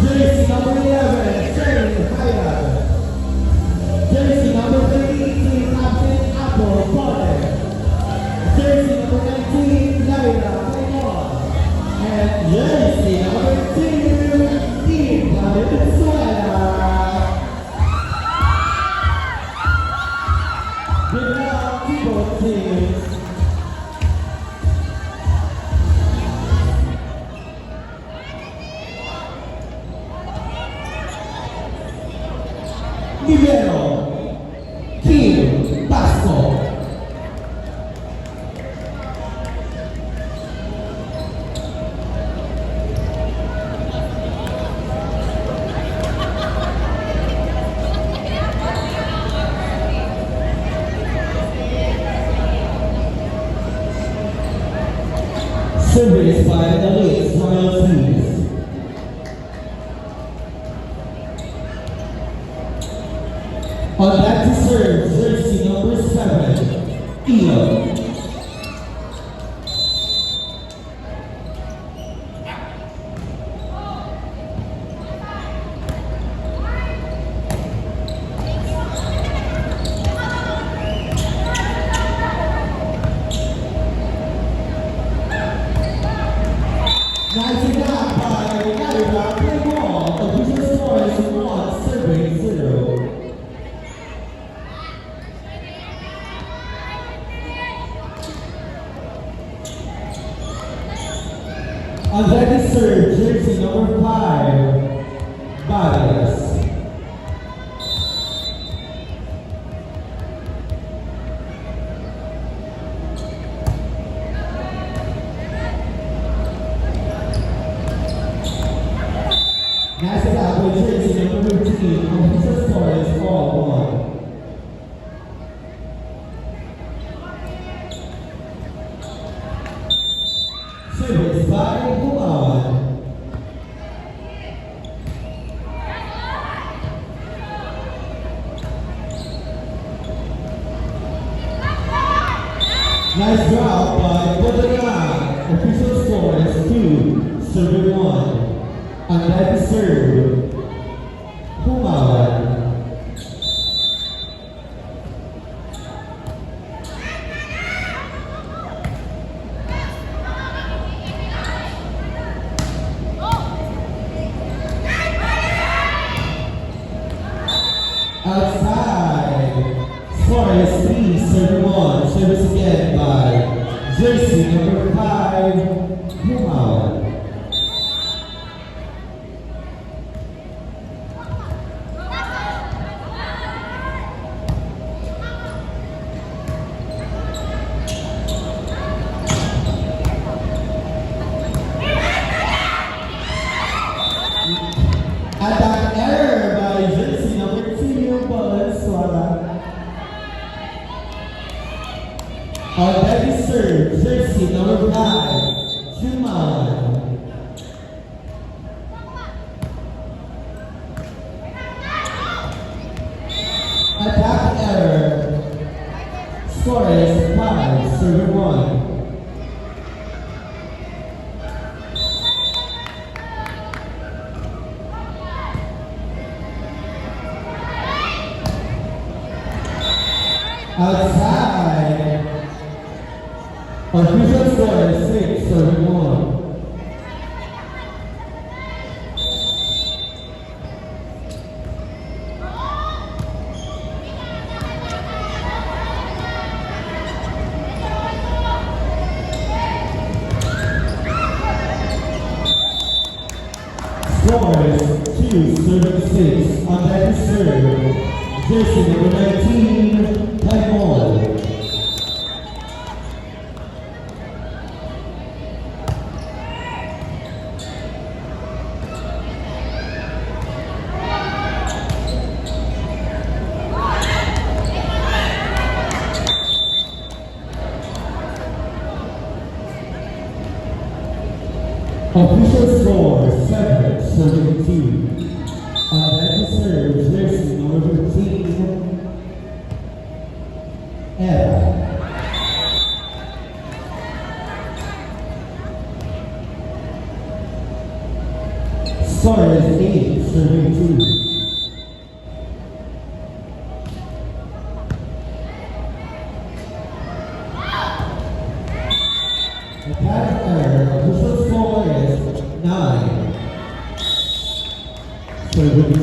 Jersey number 11, Shane Hyder. Jersey number 18, Captain Apple Potter. Jersey number 19, Lyra Taylor. And jersey number 2, Team Valenzuela. Good luck to both teams. Libero, Kim Pasco. Service by the Lakes Royal Teams. On that to serve, jersey number 7, Elo. Nice enough by Lyra Taylor. Official score is 1 serving 0. On that is serve, jersey number 5, Barrios. Next up with jersey number 13, official score is 4-1. Service by Huawan. Nice drop by Bodega. Official score is 2, serving 1. And that is serve. Humawan. Outside. Score is 3, serving 1. Service again by jersey number 5, Humawan. Attack error by jersey number 2, Valenzuela. On that is serve, jersey number 5, Humawan. Attack error. Score is 5, serving 1. Outside. Official score is 6, serving 1. Score is 2, serving 6. On that is serve, jersey number 19, Taimon. Official score 7, serving 2. On that is serve, jersey number 15, Eva. Score is 8, serving 2. Attack error, official score is 9, serving 2.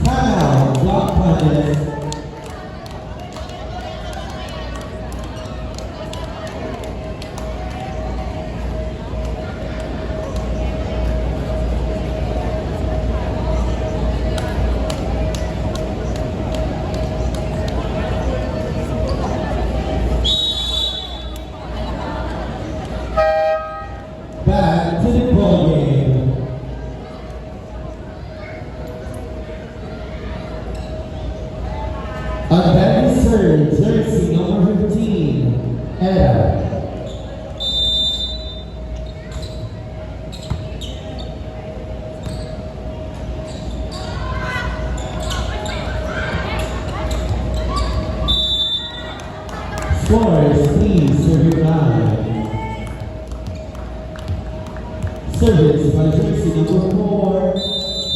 Timeout, block punches. Back to the ball game. On that is serve, jersey number 15, Eda. Score is 3, serving 9. Service by jersey number 4,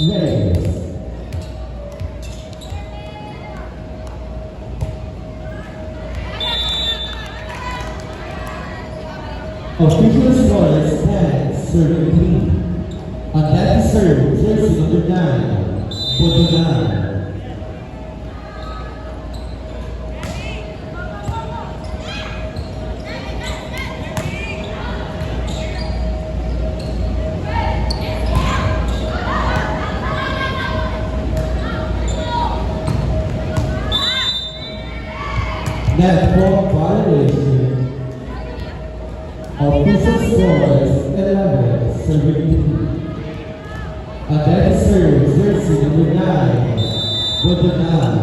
Reyes. Official score is 10, serving 3. On that is serve, jersey number 9, Bodogan. Net ball violation. Official score is 11, serving 3. On that is serve, jersey number 9, Bodogan.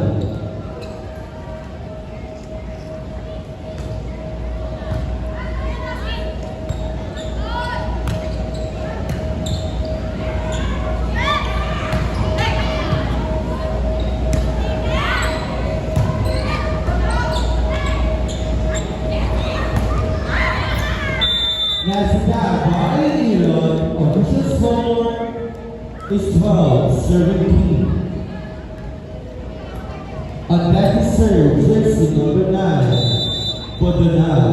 is 12, serving 3. And that is served jersey number 9, Bodonal.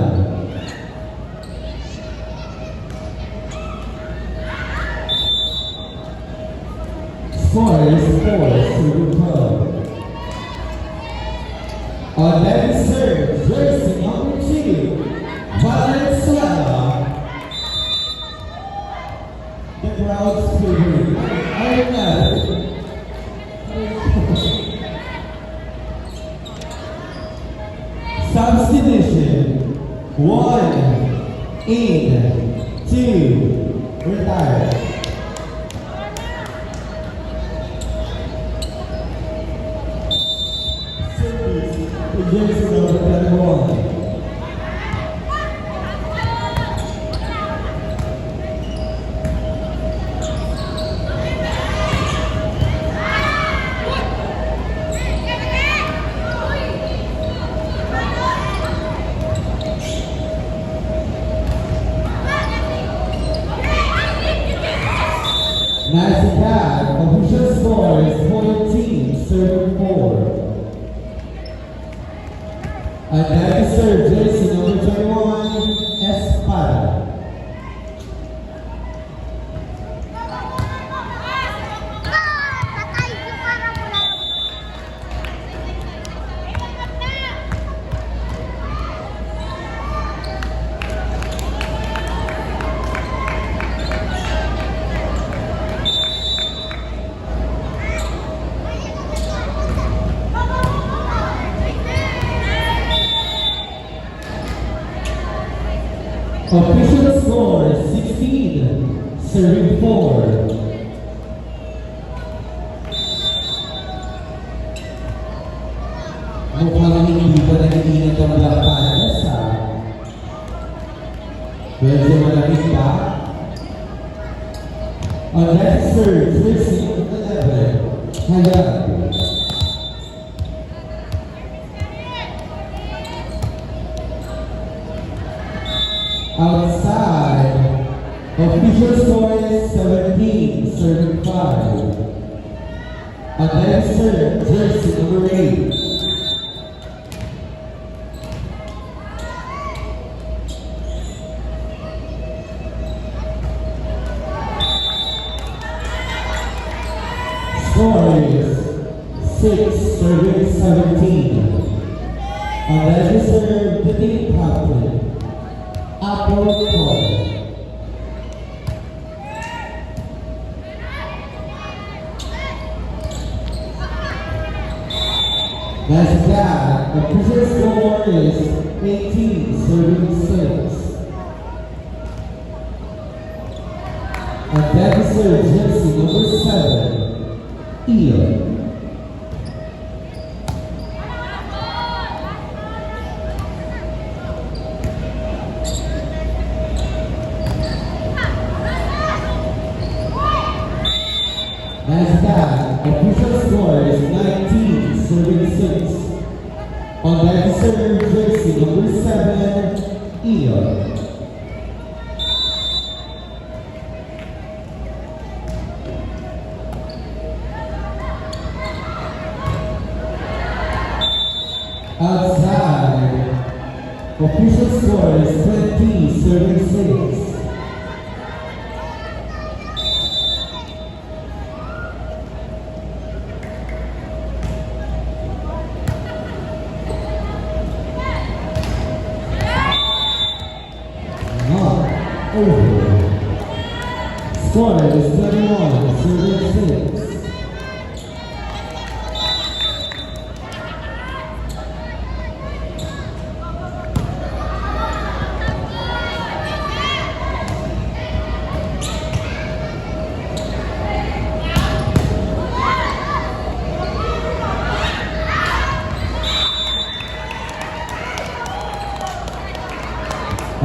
Score is 4, serving 12. And that is served jersey number 2, Valenzuela. The crowd's favorite. I don't know. Substitution 1 in 2 retire. Service jersey number 31. Nice back, official score is 14, serving 4. And that is served jersey number 21, Espada. Official score is 16, serving 4. Mukhang hindi ba nag-iingat ang Black Panthers ha? Medyo malamig pa. On that serve, jersey number 11, Hayat. Outside, official score is 17, serving 5. And then serve, jersey number 8. Score is 6, serving 17. And then serve the team captain, Apple Cole. Nice back. The official score is 18, serving 6. And that is jersey number 7, Ian. Nice back. Official score is 19, serving 6. On that serve, jersey number 7, Ian. Outside, official score is 20, serving 6. Over. Score is 21, serving 6.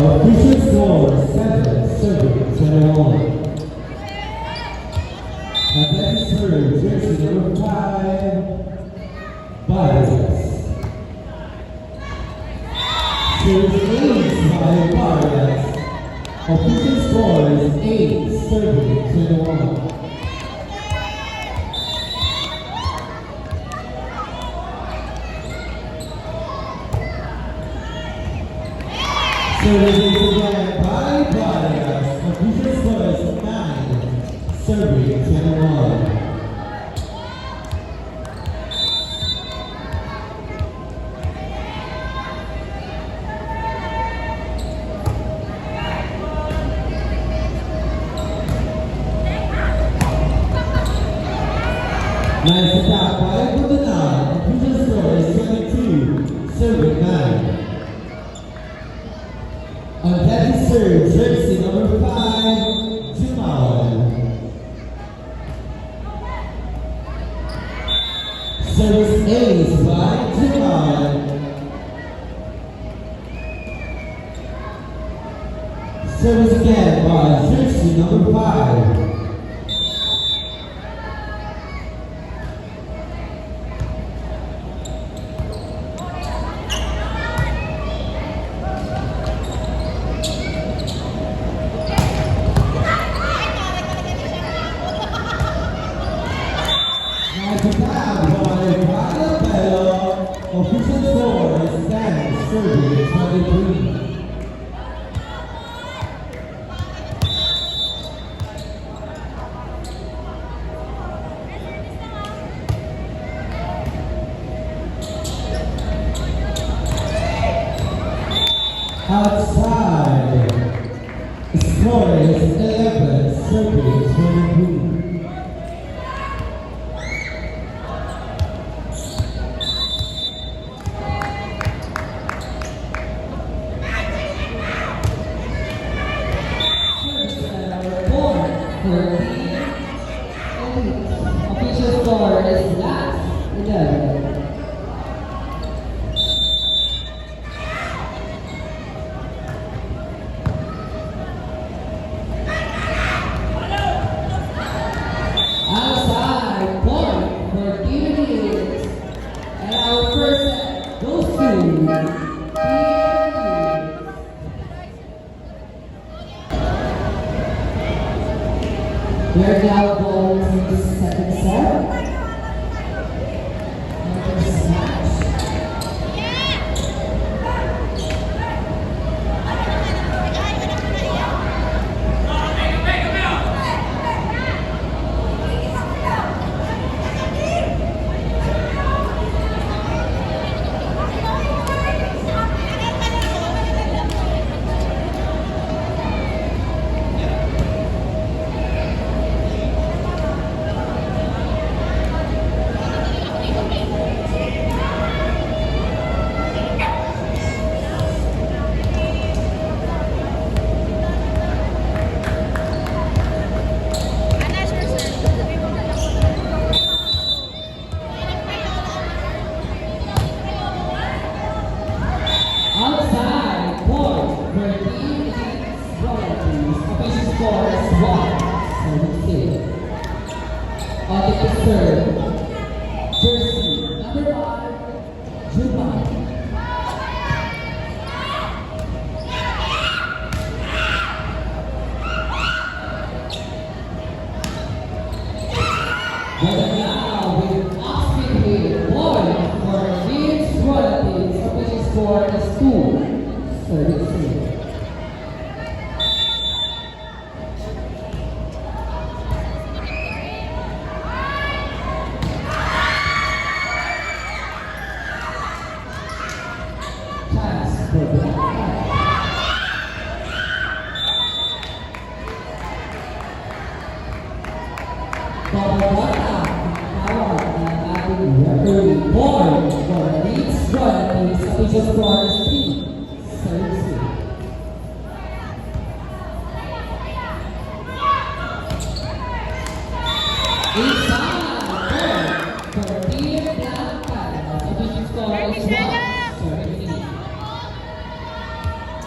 Official score 7, serving 21. And that is served jersey number 5, Vargas. Serves 8 by Vargas. Official score is 8, serving 21. Service again by Vargas. Official score is 9. Serving 21. Nice attack by Butanal. Official score is 22. Serving 9. On that serve, jersey number 5, Jamal. Service ace by Jamal. Service again by jersey number 5. Official score is 10, serving 23. Outside, score is 11, serving 23. Official score is last 11. Outside point for Team Elite. And our first set goes to Team Elite. We are now going to the second set. First match. Outside point for Team Elite's royalties. Official score is 1-17. On the third, jersey number 5, Juman. But now with off-speed hit point for Elite's royalties. Official score is 2-33. Chance for Black. Bababata, tawag ng ating referee. Point for Elite's royalties. Official score is 3-33. Inside point for Team Blanca. Official score is 1-17.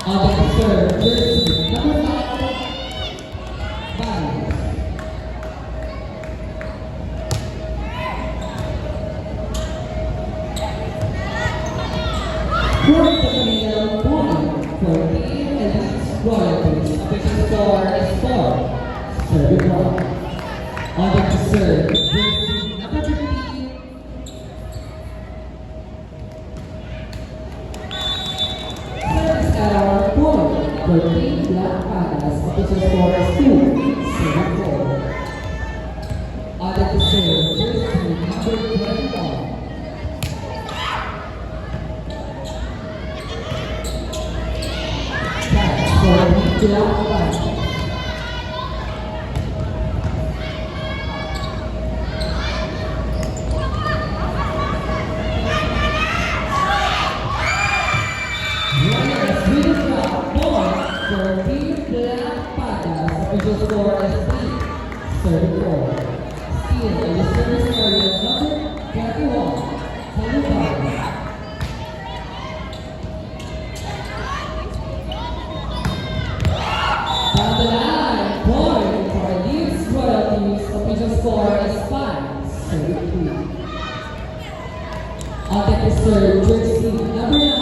On the third, jersey number 5, Valles. Point to the middle point for Team Elite's royalties. Official score is 4-31. On the third, jersey number 15, service error point for Team Black Pandas, official score is 2-4. On the serve, jersey number 21. Catch for Team Black Pandas. For Team Black Pandas, official score is 3-4. Steal in the service area number 21, Kalubay. Down the line, point for Leeds Royalties, official score is 5-3. On deck is third, jersey number 9,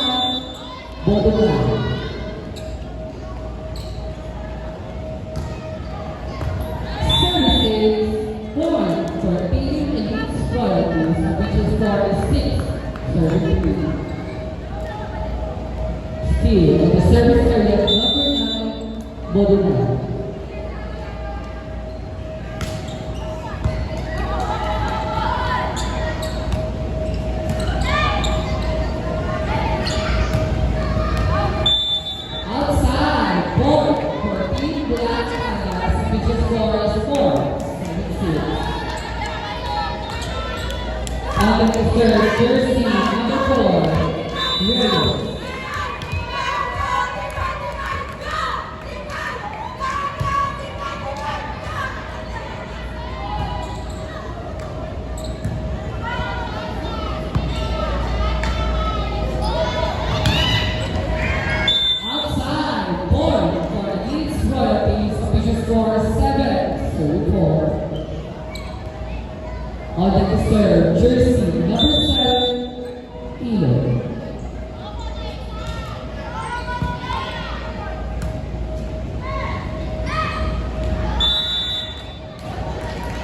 Bodogan. Point for Team Elite Royalties, official score is 6-3. Steal in the service area number 9, Bodogan. Outside, point for Team Black Pandas, official score is 4-6. On the third, jersey number 4, Rio. Outside, point for Leeds Royalties, official score is 7-4. On the third, jersey number 7, Elo.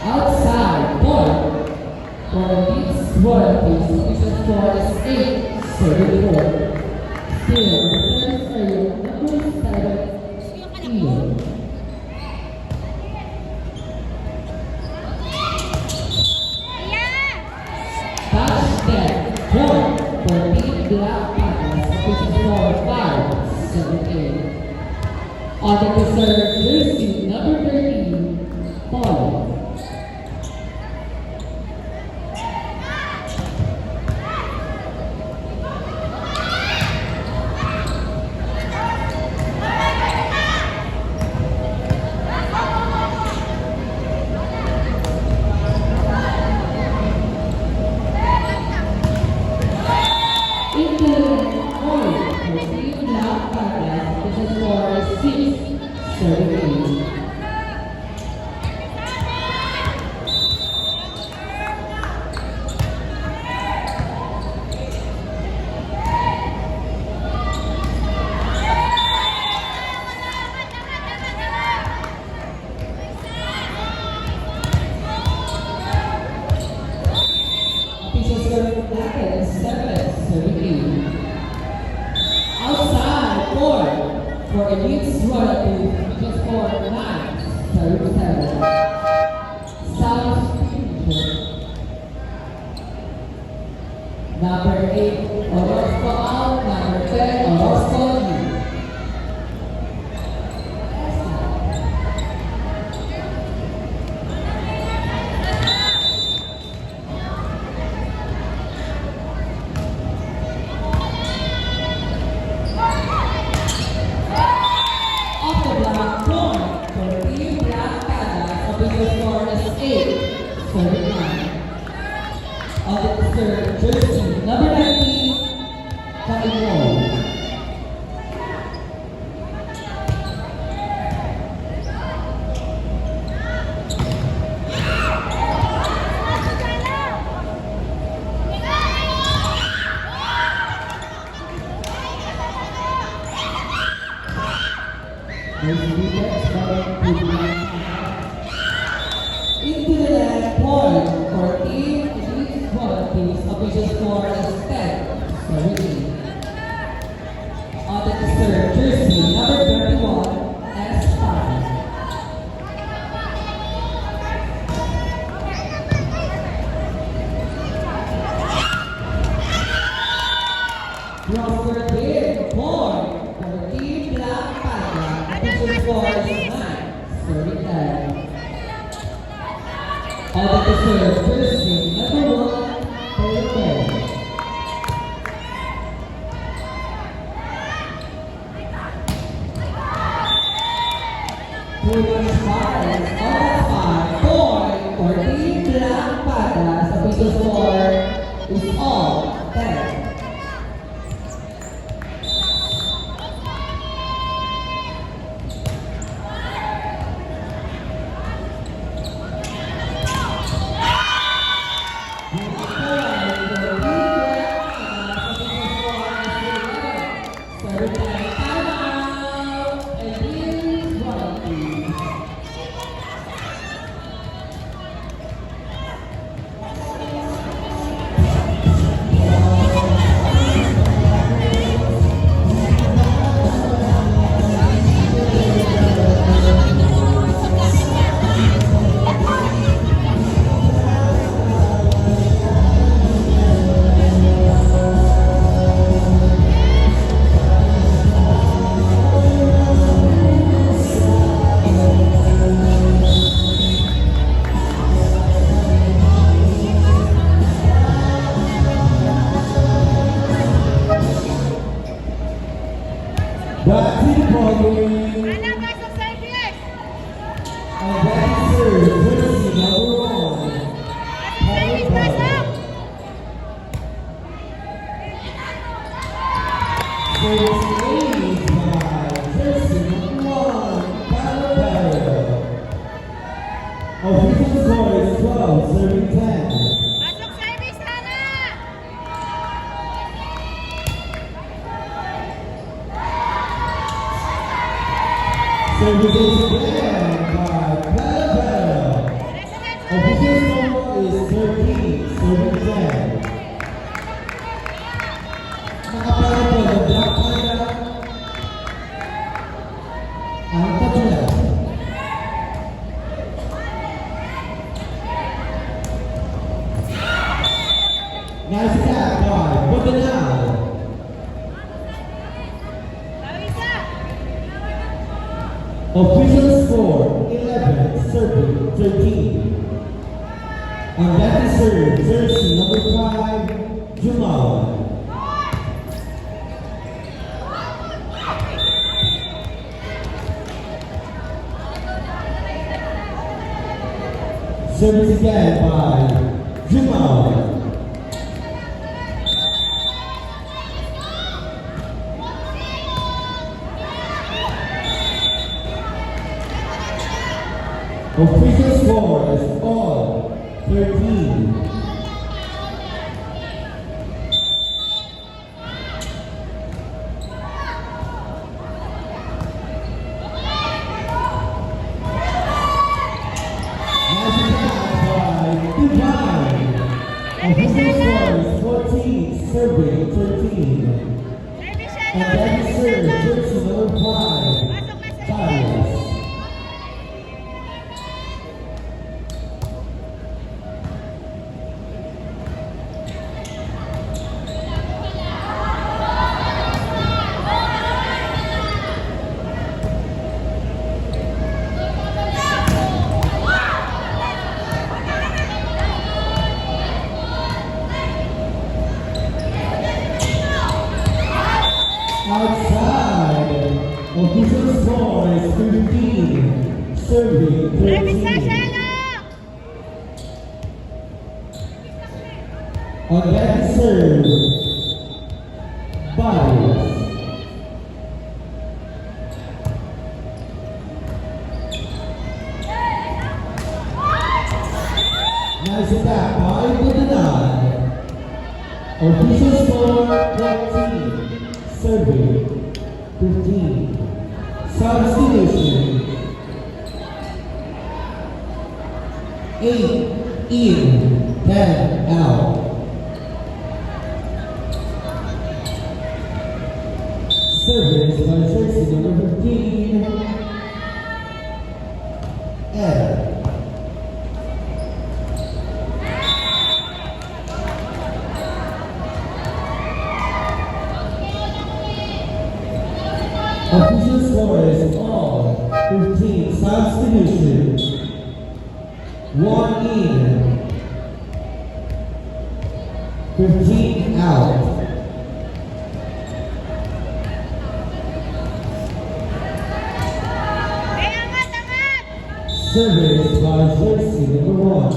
Outside, point for Leeds Royalties, official score is 8-4. Still, on the third area number 7, Elo. Touchdown, point for Team Black Pandas, official score 5-8. On the third, jersey number 13, Paul. Outside, point for Elite Royalties, just for 9-7. South number 8, Orozco out, number 10, Orozco in. Off the block, point for Team Black Pandas, official score is 8-9. On the third, jersey number 19, Kainor. Into the last point for Team Elite Royalties, official score is 10-17. On the third, jersey number 21, Draw 13, 4, for Team Black Panda. Official score is 9, serving 10. All that to serve, first game, number 1, for the pair. For Team Black Panda, official score is all 10. Back to the ballgame. Anak nasa service! And that is served, jersey number 1. Service pasok! Service ace by jersey number 1, Carabao. Official score is 12, serving 10. Pasok service, Hana! Service ace again by Carabao. Official score is 13, serving 10. Nakapala po ng Black Panda ang tatula. Nice attack by Badanao. Tawisa! Official score 11, serving 13. And that is served, jersey number 5, Jumal. Service again by Jumal. Official score is all 13. Nice attack by Divine. Official score is 14, serving 13. Service And that is served, jersey number 5, Pasok na service! Carlos. Outside, official score is 15, serving Service na 13. Shelo! On that serve, Barrios. Nice attack by Badanao. Official score 14, serving 15. Substitution 8 in, 10 out. Service by jersey number 15, Ed. Official score is all 15 substitution. 1 in. 15 out. Eh, angat, angat! Service by jersey number 1.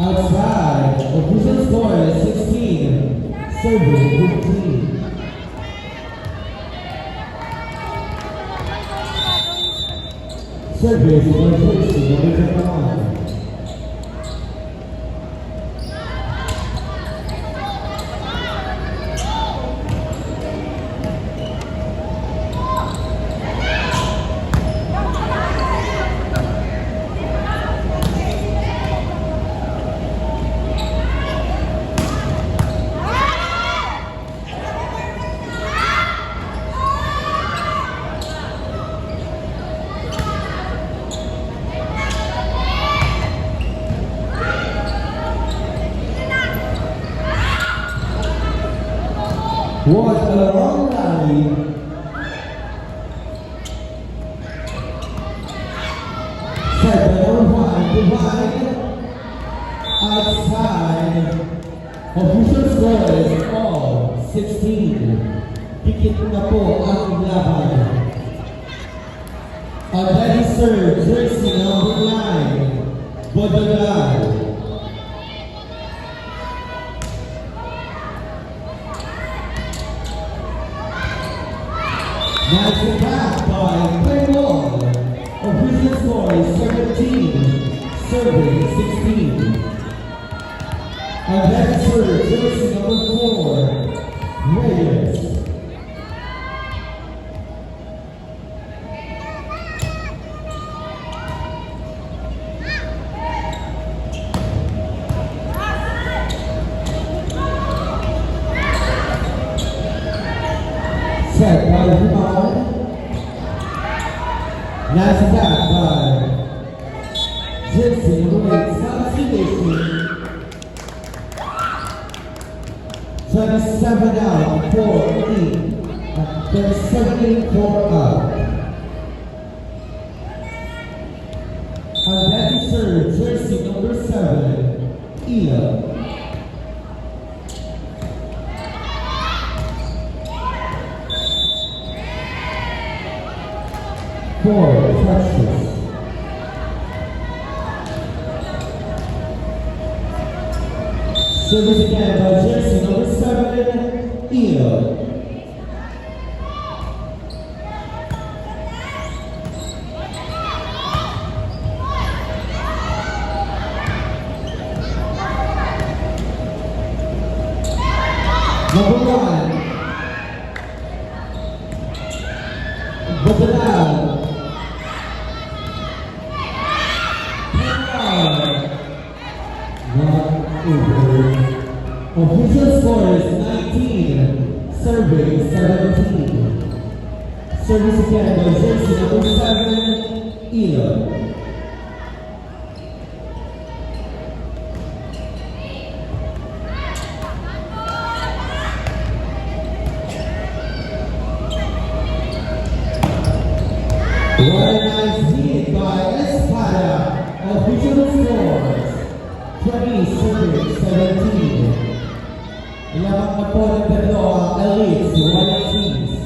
Outside, official score is 16. Service 15. Service by jersey number 1. What a long rally. Set by number 1, divide. Outside. Official score is all 16. Pikit na po ang laban. On ready serve, jersey number 9, Bodogal. Nice attack by Claymore. Official score is 17. Serving 16. And then serve jersey number 4. Reyes. Set by Rebound. Nice attack by jersey number 8, substitution. 27 out, 4 in. There's 74 out. And then serve jersey number 7, Ian. Four touches. Service again by jersey number 7, Ian. Number 1, Bodogal. Official score is 19, serving 17. Service again by jersey number 7, Ian. What a nice hit by Espada. Official scores 20, serving 17. Lamang na po ng tatlo ang Elites Royal Teams.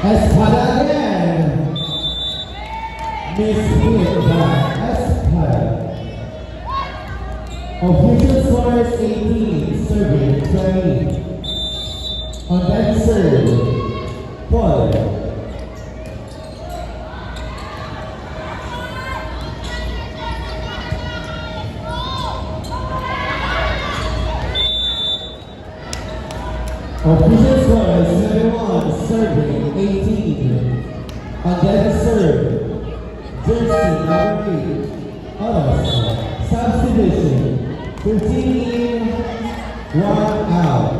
Espada again. Mishit by Espada. Official scores 18, serving 20. On that serve, Paul. Official score is 71, serving 18. On that serve, jersey number 8, us, substitution, 15 in, 1 out.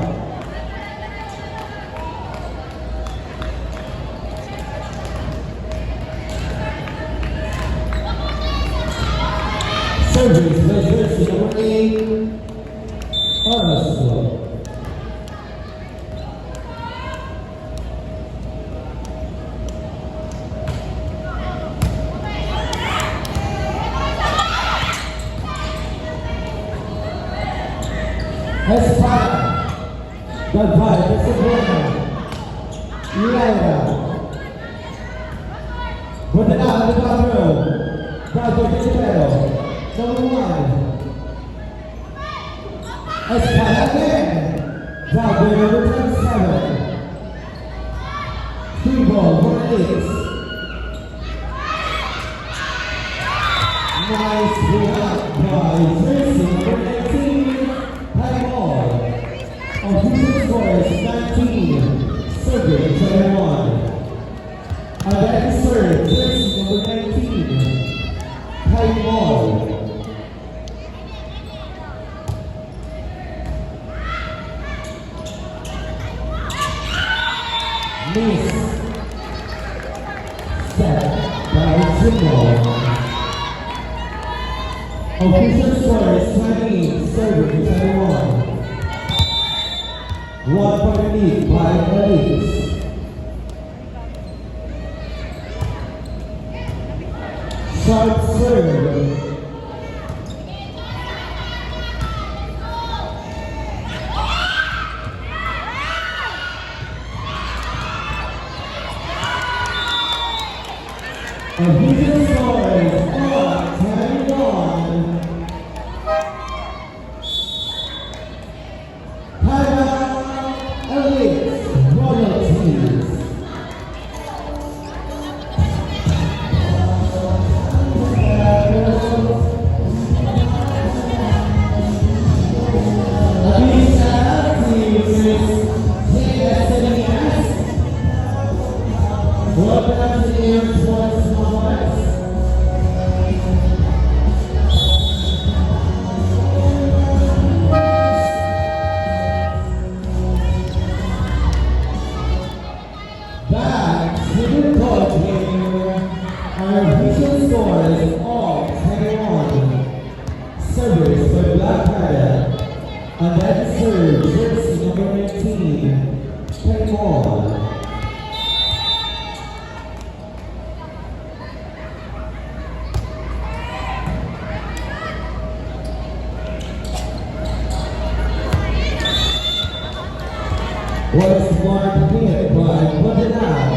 Arsenal. Espada. Goodbye, Mr. Bruno. Lyra. Put it out in the top row. Bravo Pichero. Number 1. Espada again. Bravo number 27. Free ball, 1-8. Nice block by Jersey number 19. High ball. Official score is 19. Serving 21. On that serve, jersey number 19. High ball. Miss. Set by Jimbo. Official score is 20, serving 21. 1 point lead by Elise. Sharp serve. Official score is 1-21. Timeout, Elite Royalties. Welcome to the Air Sports Complex. Back to the court here. Our official score is all 21. Service for Black Panther. On that serve, jersey number 19. 21. Was marked hit by Montenegro.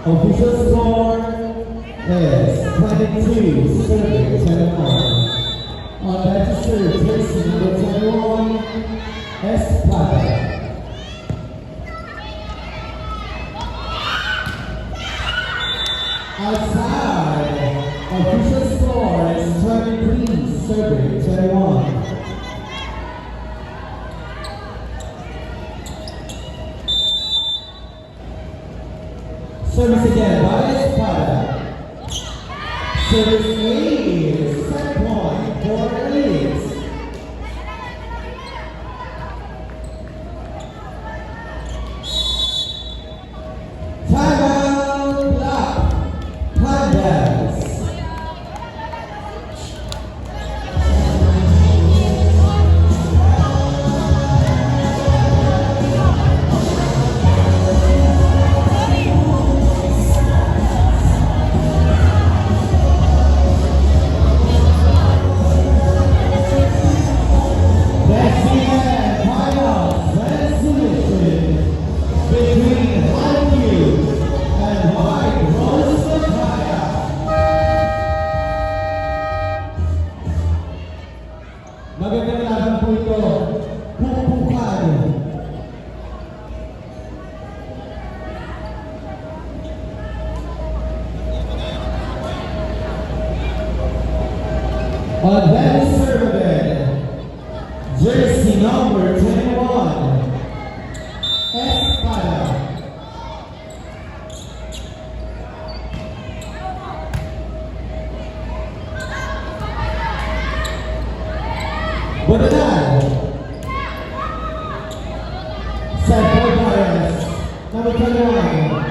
Official score is 22, serving 21. On that serve, jersey number 21, Espada. Outside, official score is 23, serving 21. Service again by Espada. Service is set point for Elise. Timeout, Black Pandas. Magandang laban po ito. Pupukan. On that serve, jersey number 21, Espada. Bonanal. Set for Bias. Number 21.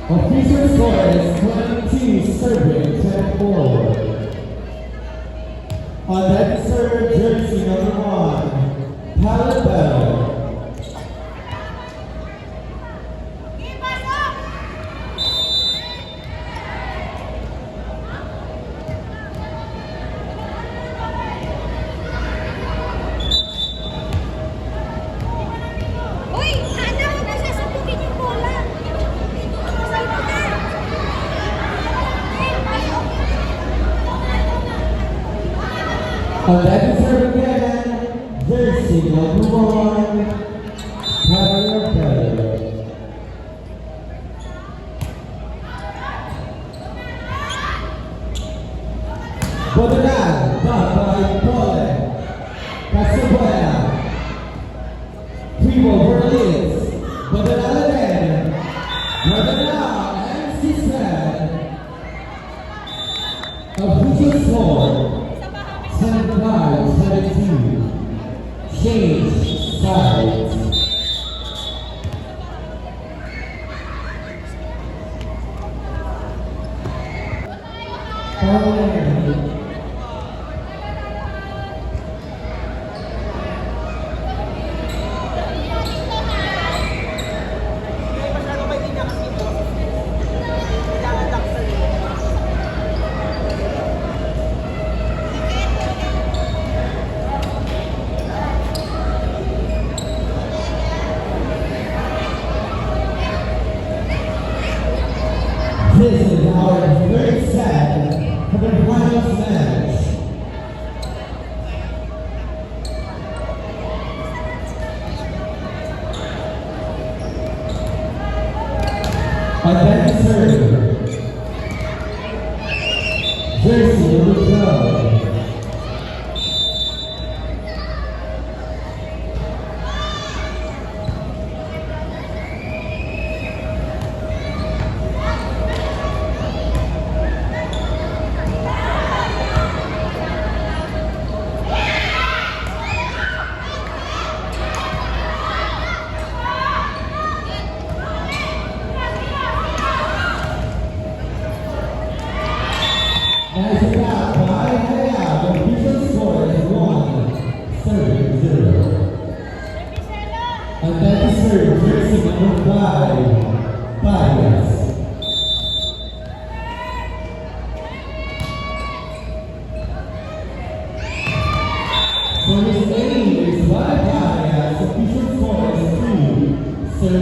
Official score is 22, serving 10-4. On that serve, jersey number 1, Palabella. Game, pasok! Uy! Hana, huwag na sasabutin yung bola! Saan mo na? On that serve again, jersey number 1, Palabella. Bodolan, done by Poland. Casabuena. Primo Berlitz. Bodolan again. Bodolan and Cesar. Official score. 10-5-17. Change sides. Poland. This is our third set for the finals match. Against serve. Jersey number 12. Nice shot by Hayab. The official score is 1-0. And that is serve, jersey number 5, Bias. Service aim is by Bias. Official score is 2-0.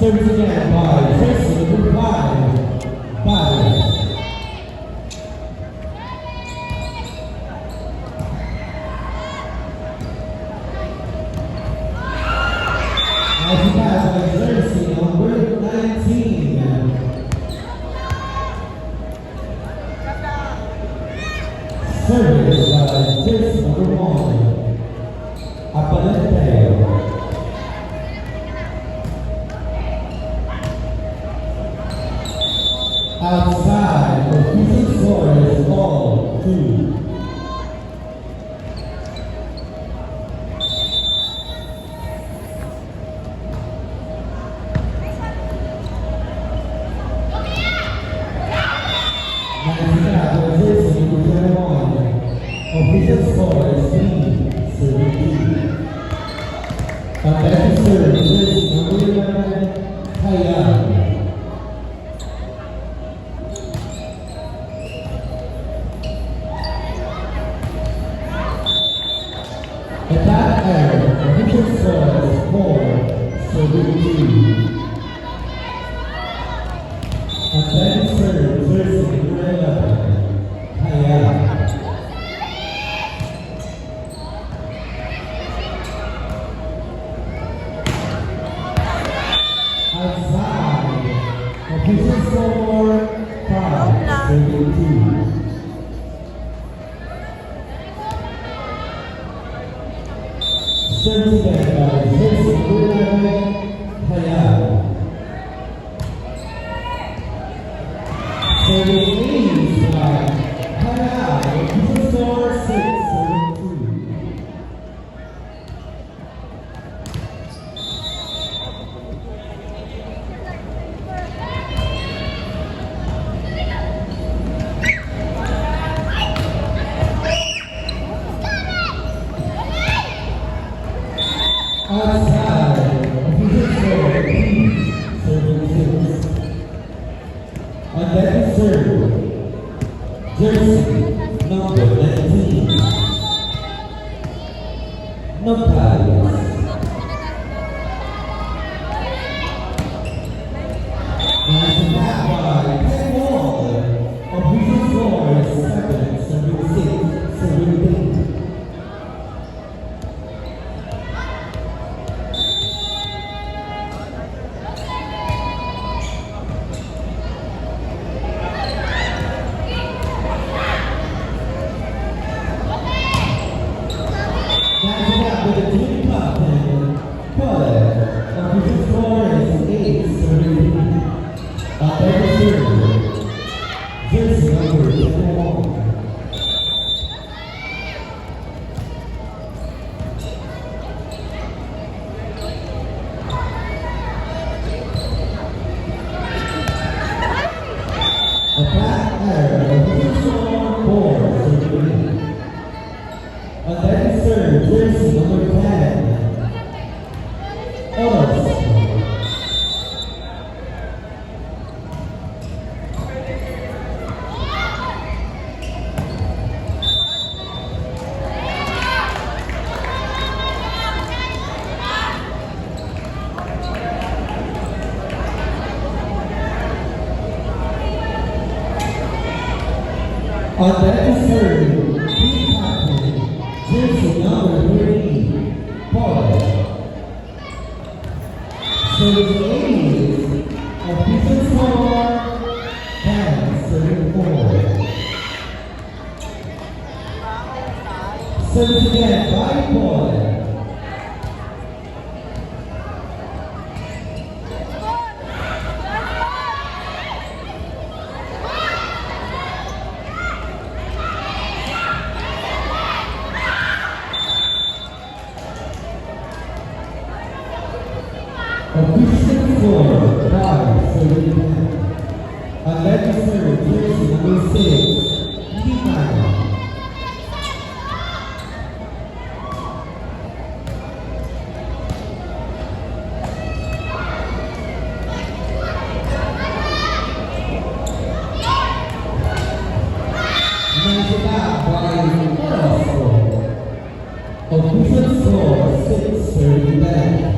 Service again by jersey number 5, Bias. As he passes by jersey number 19. Service by jersey number 1, Apalenteo. Outside, official score is all 2. Official score is 3-17. But that is serve, jersey number 11, Hayab. Attack error, official score is 4-17. And that is serve, jersey number 11, Hayab. Outside, official score 5-17. Service again by jersey number 11, Hayab. Service aims by Hayab. Official score 6-17. serve, jersey number 19, Nogales. Rising back by 10 ball, official score is 7-6, 17. Rising back with the team captain, Paul, official score is 8-17. Atlanta serve, jersey number 21. Attack error, official score 4-17. Atlanta serve, jersey number 10. Oros. On that serve, team captain, jersey number 3, Paul. Serving ace, official score, 10-74. Served again by Paul. Official score 5-17. Atlanta serve, jersey number 6, Limaya. Measured out by Oros. Official score 6-39.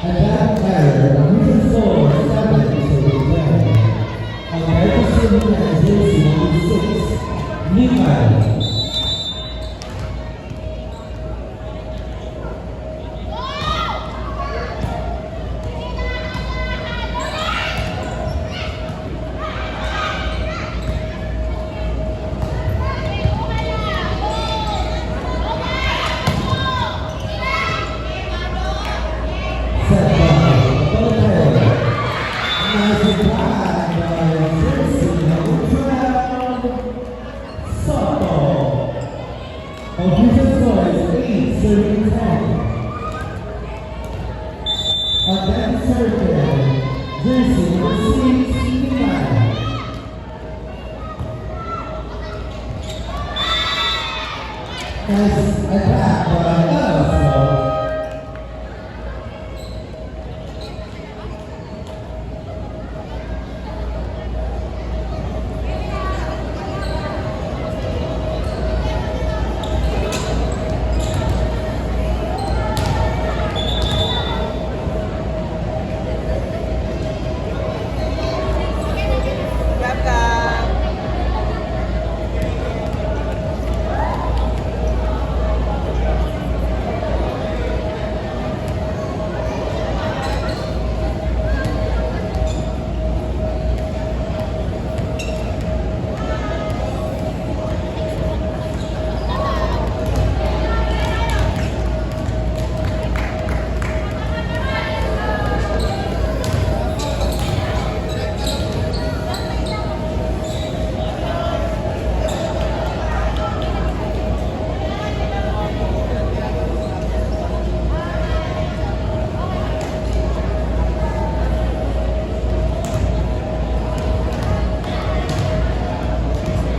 Attack error, official score 7-10. Atlanta serve, jersey number 6, Limaya. Jersey number 6, Limaya. Nice attack by Oros.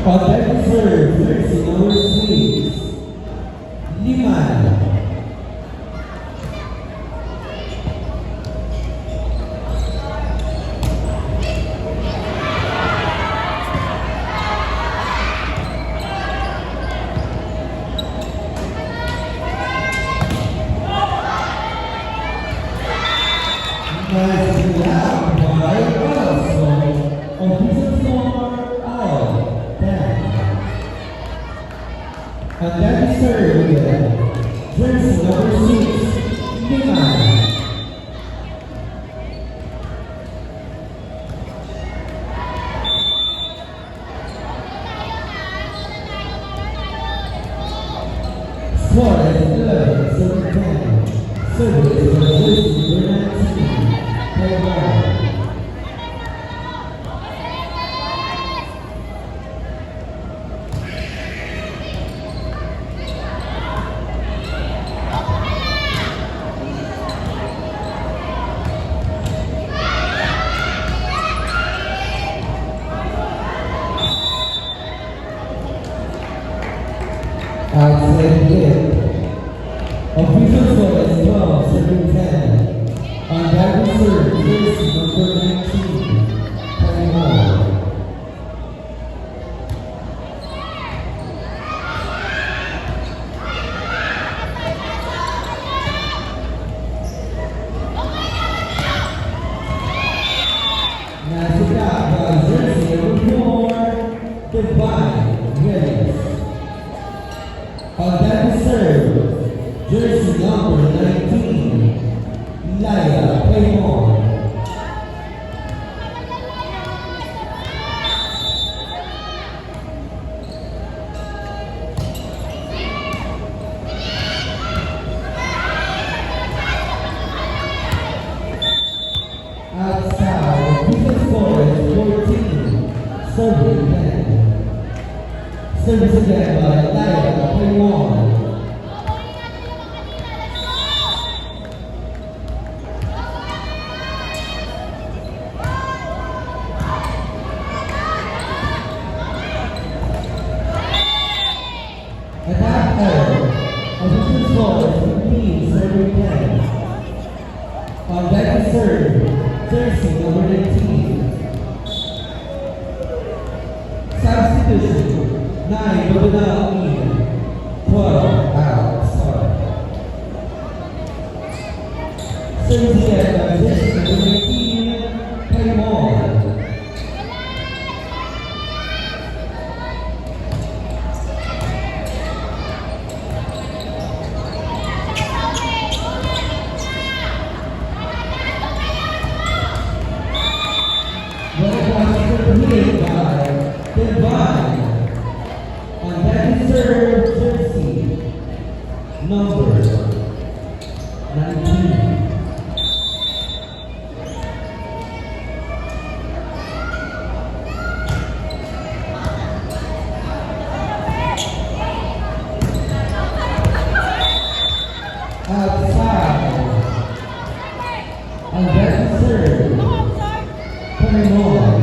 On that serve, jersey number 3, Nicely out by Alonso. Official score all 10. And that is served with jersey number 6, Lima. Suarez 11, serving 10. Service for jersey number 19, Taiwan. Outside hit. Official score is 12, serving 10. On that reserve, jersey number 19, Taiwan. Now by jersey number 4, Divine Williams. On that reserve, jersey number 19, Laya Paymon. Outside, official score is 14, serving 10. Service again by Laya Paymon. Attack error. Official score is 15, serving 10. On that serve, jersey number 18. Substitution, 9 Babana in, 12 out, sorry. Service again by jersey number 18, Paymon. Hit by Divine. On that serve, jersey number 19. Outside. On that serve, Paymon.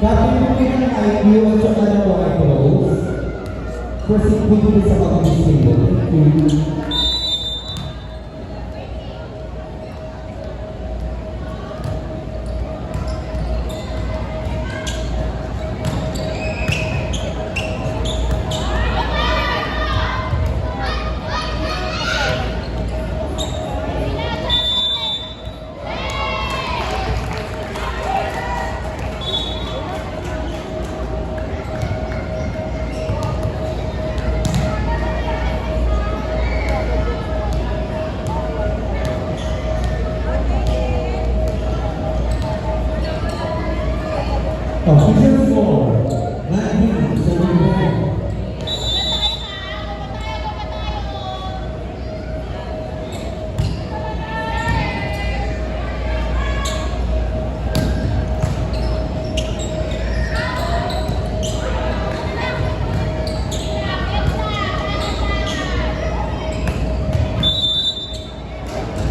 Kapag yung IQ at saka ng white rose, proceed po dito sa pag-disable. Official score, 19-71.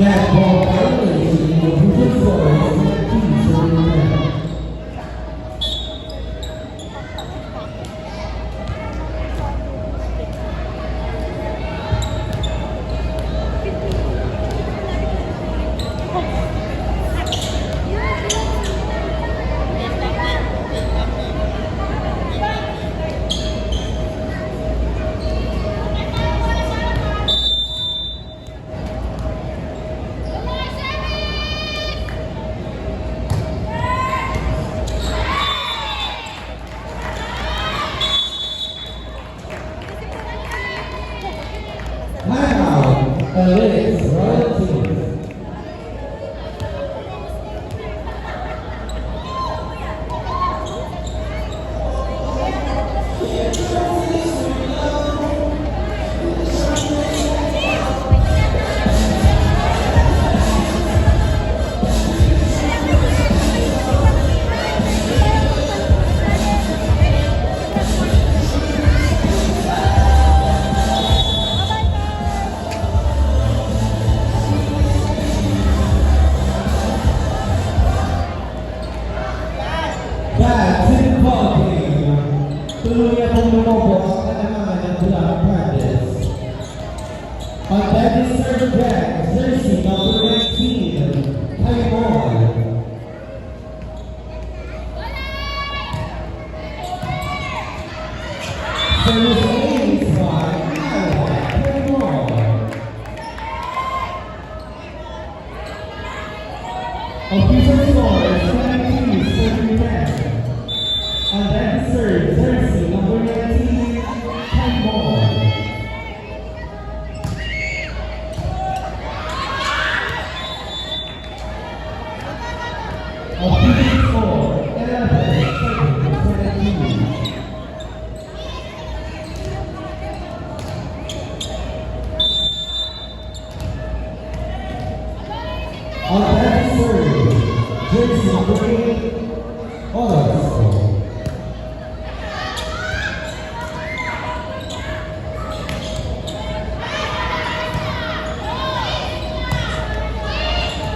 That ball violates the official score is 19-71. Players, royalty. Back to the ball game. Tuluyan kong lumobo ang kalamangan ng Black Panthers. On that is serve back, jersey number 19, Kaimon. Service ace by Kaimon. Official score is 17-10. On that serve, jersey number 19, Kaimon. Official score 11-17. On that serve, jersey number 8, Oros.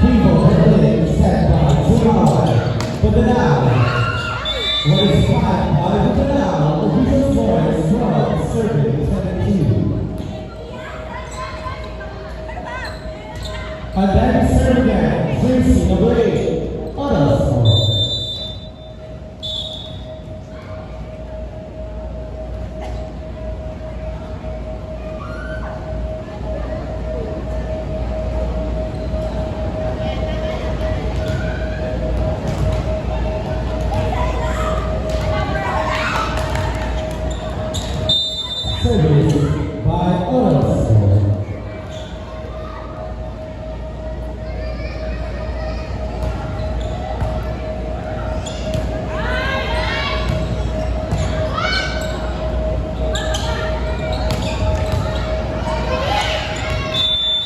People heading set by July. But the now, what is 5 by the now, official score is 12, serving 17. And then serve again, jersey number 8, Oros. Service by Oros.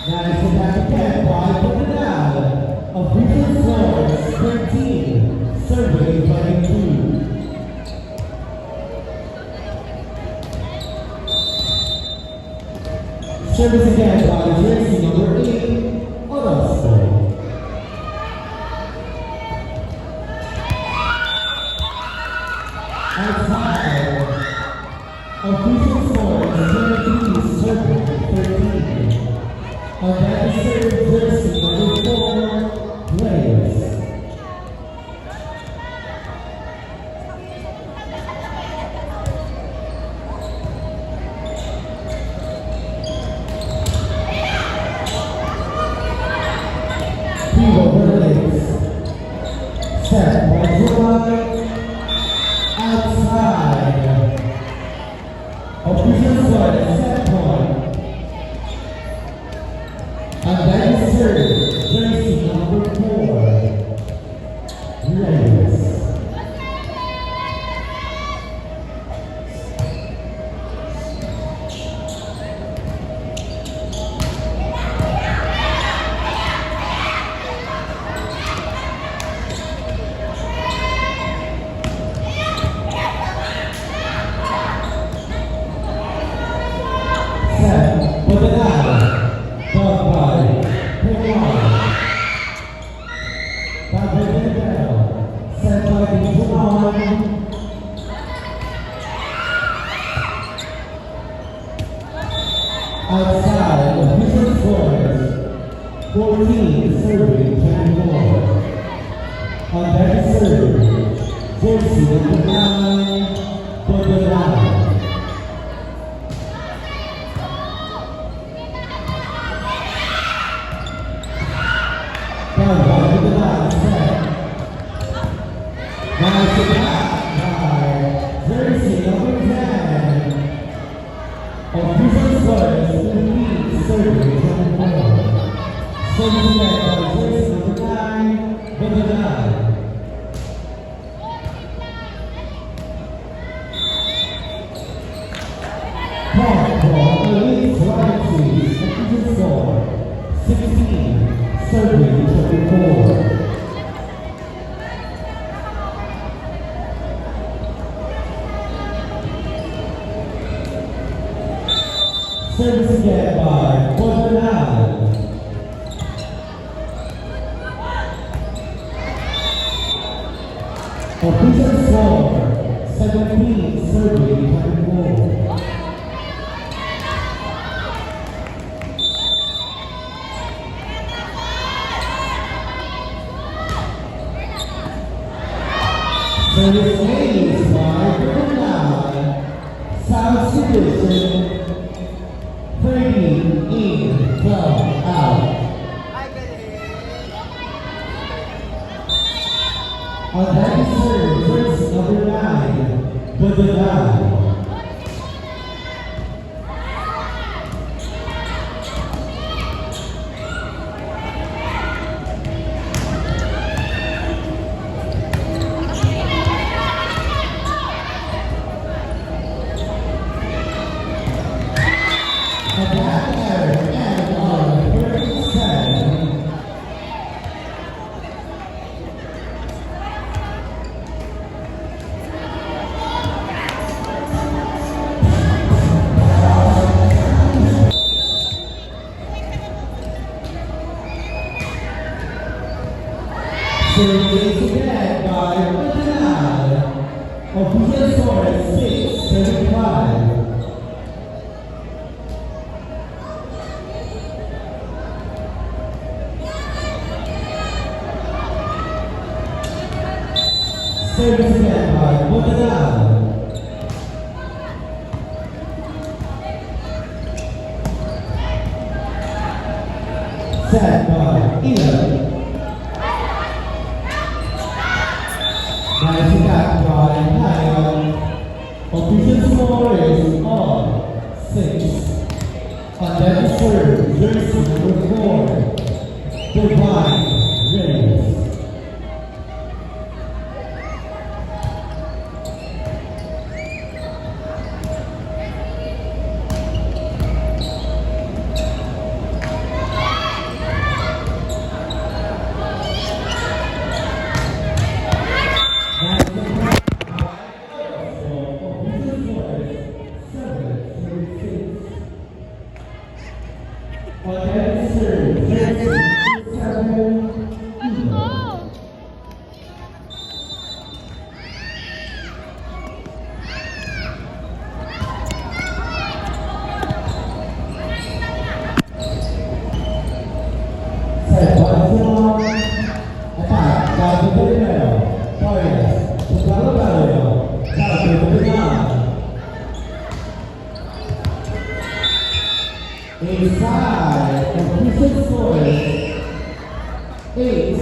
Nice attack again by Bernal. Official score is 13, serving 22. Service again by jersey number 8, Oros. Outside, official score is 23, serving 13. On that serve, jersey number 4, Players. Vivo Verdes. Set by July. Outside. Official score is set point. And that is serve, jersey number 4, Players. Set, but the now, done by Pumar. David Bell, set by Pumar. Outside, official scores 14, serving 24. On that serve, jersey number 9, Bernal. Down by Bernal, set. Nice attack by jersey number 10. Official score is 15, serving 24. Service again by jersey number 9, Babanal. Point for Elite Royalties, official score 16, serving 24. Service again by Babanal. Official score 17, serving 24. Service ladies by Babanal, South Division, 30 in, 12 out. On that serve, jersey number 9, Babanal. On that error, and on 37. Service again by Babanal. Official score is 6-75. Service again by Babanal. Set by Ilan. Nice attack by Lion. Official score is on 6. On that serve, jersey number 4, Divine Reyes. Inside, official score is 8-6.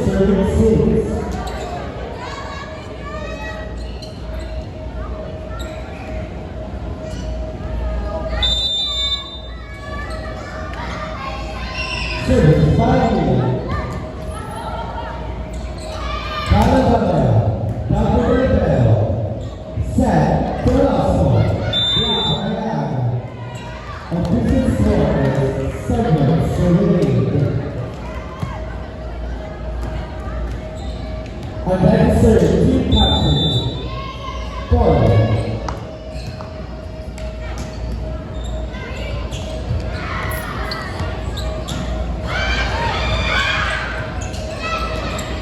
Service by Ilan. Calabaya, Calabaya, set, Velasco, Black, official score is 7-8. And then serve, team captain, 4.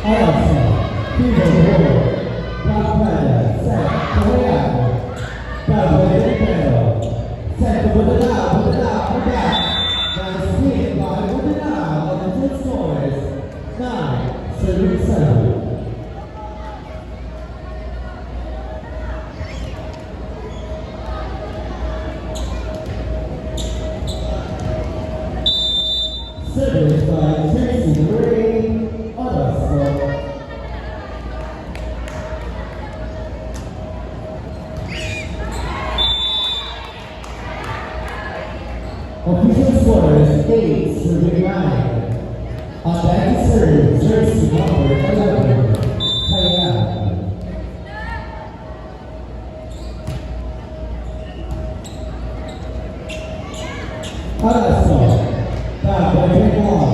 Alonso, Pivo Roll, Black Panther, set, Correa, Bravo Europeo, set, Babanal, nice hit by Babanal, and the score is 9-7. Service by Tracy Ray, Alonso. Official score is 8-9. serve, jersey number 11, Kaya. Alas, Dapat Pinal,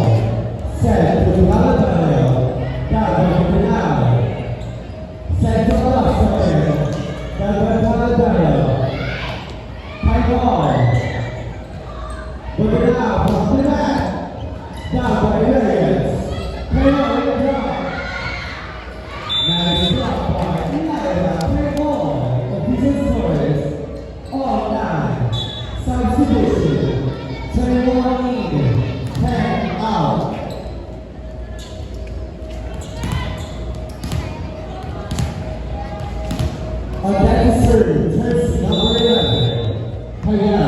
set to Alabama, Dapat Pinal, set to Alabama, Dapat Alabama, Taiwan, Pinal from the back, Dapat Williams, Pinal in the drop. Nice drop by Elias Pinal, official scores, all 9, substitution. 21 in, 10 out. On that serve, jersey number 11, Kaya.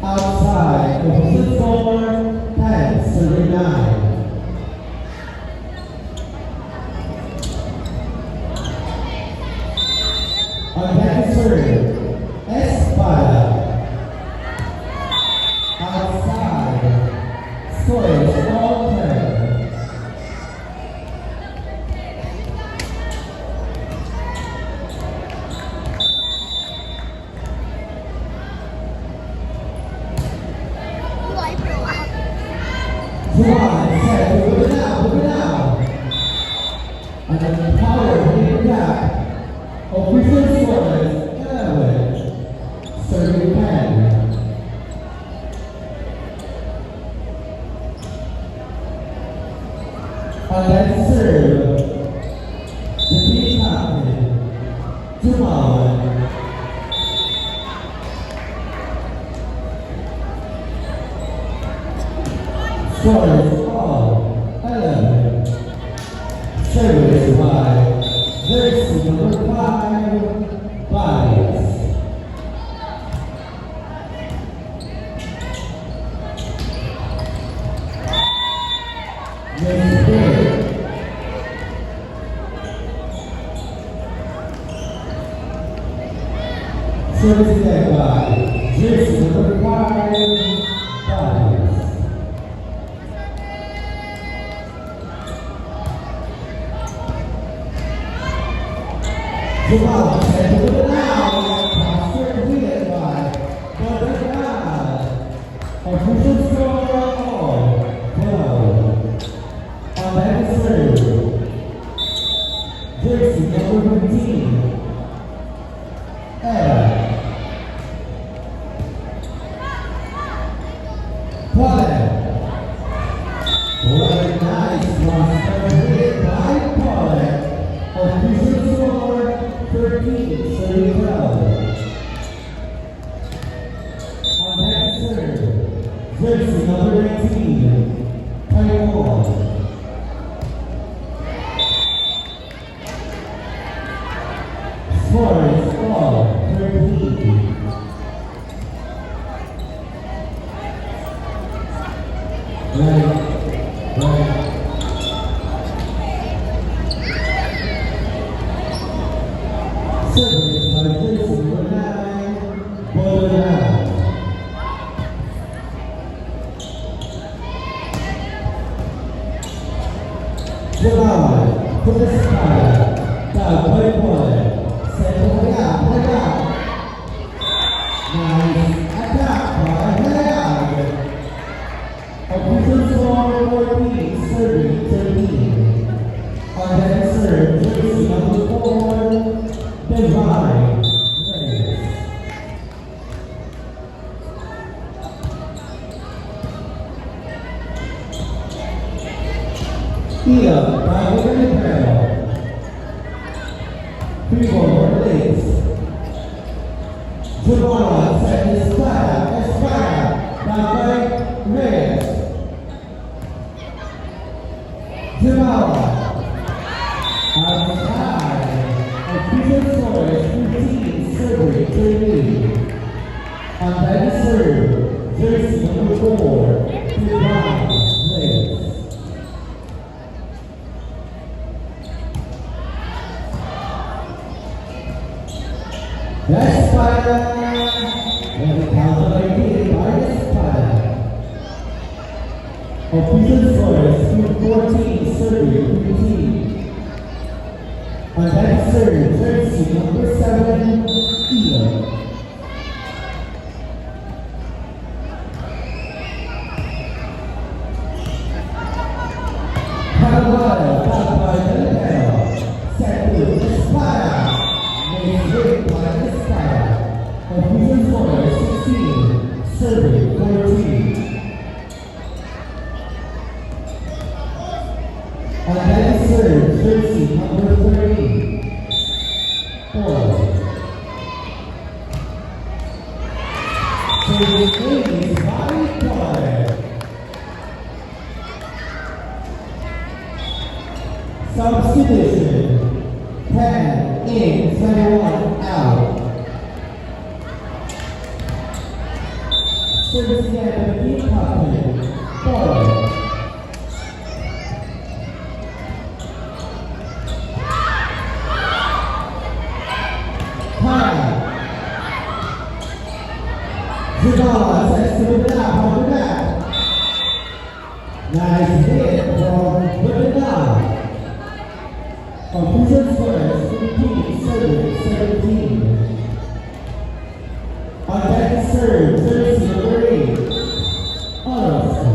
Outside, opposite score, 10-39. On that serve, Espada. Outside, scores all 10. Buhay pro up. Juan set to Bernal. And then power hitting back. Official scores 11, serving 10. On that serve, the team captain, Jamal. Scores all 11. Service by jersey number 5, Bias. Next play. Service led by jersey number 5, Bias. Jamal set to now, posture leaded by Bernal. Official score all 12. On that serve, jersey number 15, Era. Pollard. What a nice one, celebrated by Pollard. Official score 13-12. On that serve, jersey number 18, Taiwan. Scores all 13. Right. Service by jersey number 9, Bernal. Jamal, put the spire, down by Pollard, set to Kaya. Nice attack by Kaya. Official score 14, serving 13. On that serve, jersey number 4, Divine. Here, by William Carroll. 3-ball legs. Jamal set Espada, down by Reyes. Jamal. Outside. Official score is 15, serving 13. On that serve, jersey number 4, Divine legs. That's fire. serving 15. On that serve, jersey number 7, Elo. Carvalho, back by Delgado. Set to Espada. Made break by Espada. Official score 16, serving 14. On that serve, jersey number 30, Paul. Serving is by Paul. Substitution, 10 in, 21 out. Servicing at the team captain, Paul. Zubala sets to the back, on the back. Nice hit from Whittendown. Official score 15, serving 17. On that serve, jersey number 8, Orozco.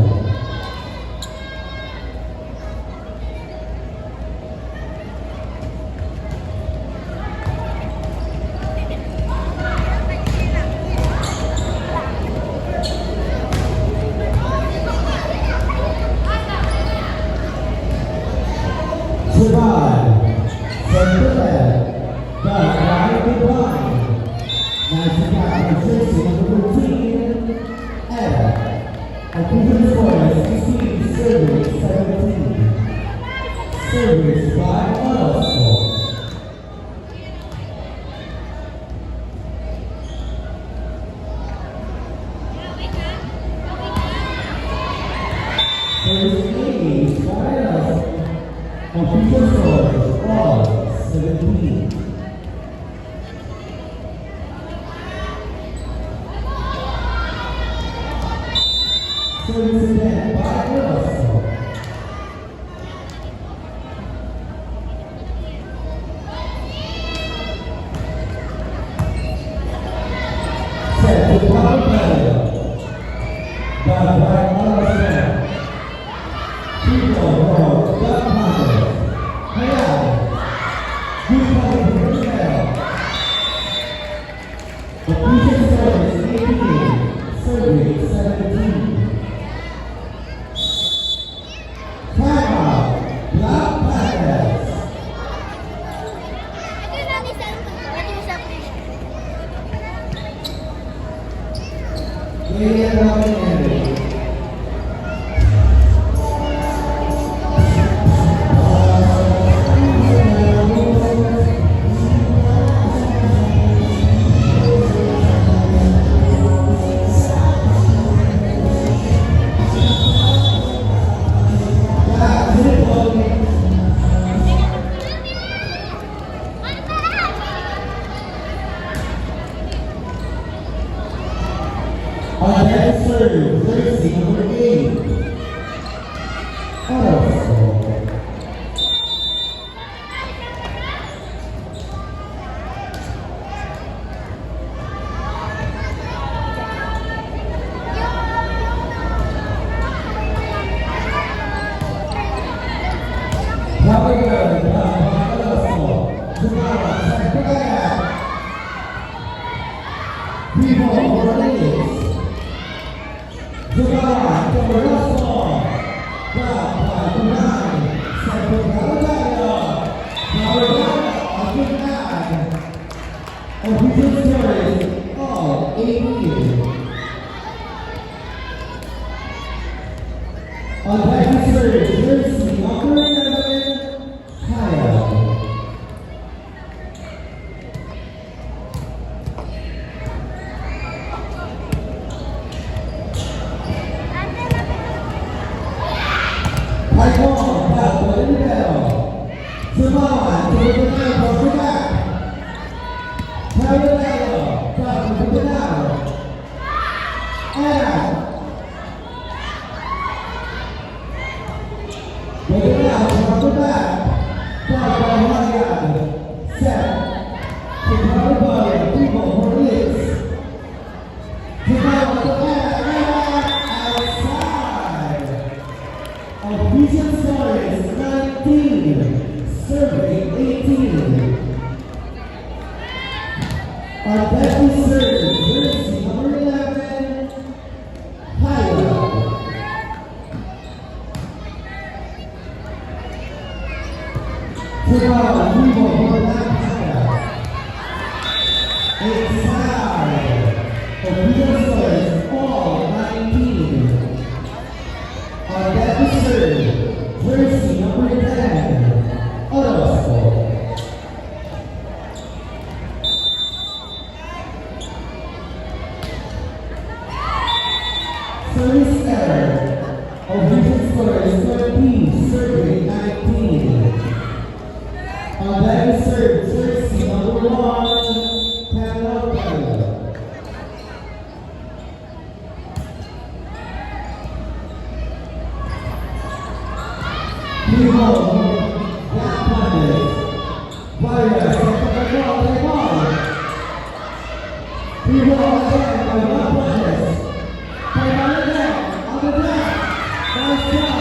Survive. From the left. Back right to blind. Nice attack from jersey number 13. Ed. Official score 16, serving 17. Service by Orozco. Service 80 by Orozco. Official score all 17. Service again by Orozco. Set to power play. Back by Orozco. People from Godfather. Hayal. Good ball from Rochelle. Official score is 18, serving 17. Timeout, Black Panthers. Play around the area. On that serve, jersey number 8, Orozco. Power good, Orozco. Zubala, set to back. People for leads. Zubala, to Orozco. Back by 9. Set to Gallardo. Gallardo on the back. Official score is all 18. On that serve, jersey number 11, Kyle. Taekwondo, back by Delgado. Zubala, to the back, on the back. Delgado, back to Delgado. Ed. Delgado. Service error. Official score is 20, serving 19. On that serve, jersey number 1, Canelo. People, Black Pandas, Vargas, second ball. People again, by Black Pandas. By again, on the back. Nice job,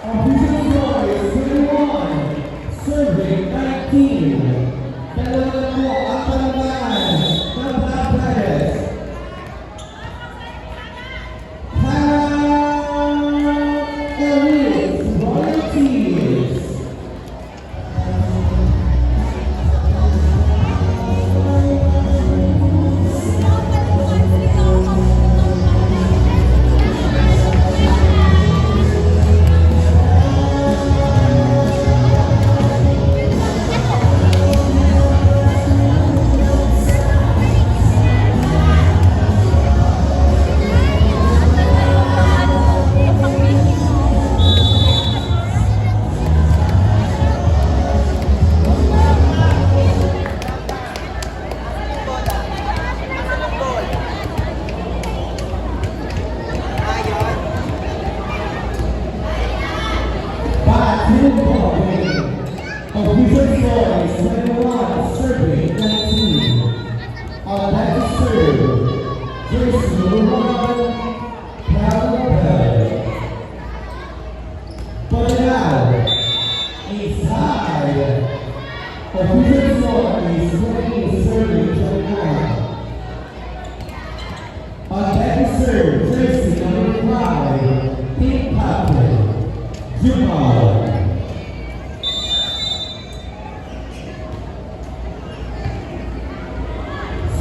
official score is 21, serving 19. Dalawa po ang palaban ng Black Pandas. Official score is 21, serving 19. On that serve, jersey number 1, Canelo. But now, it's high. Official score is 20, serving 21. On that serve, jersey number 5, Pink Patrick, Jamal.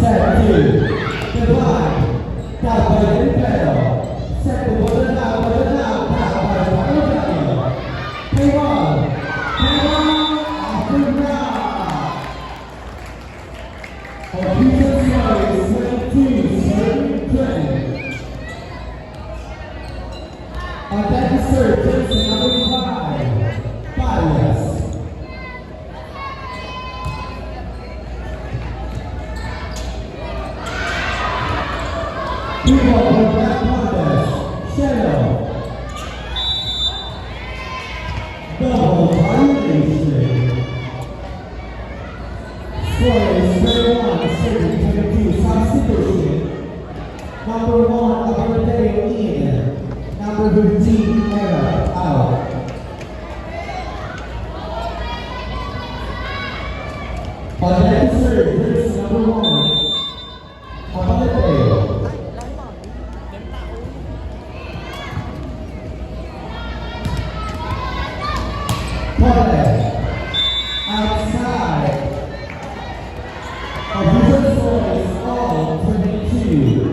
Set 2, divide, Tapay Impero. Set to Bola now, Tapay Impero. K1, Africa. Official score is 22, serving 20. On that serve, jersey number 5, Vargas. People from Black Pandas, Shadow. Double violation. Score is 31, serving 22. Substitution. Number 1, Aberdale in. Number 15, Era, out. On that serve, jersey number 1, Aberdale. Outside. Official score is all 22.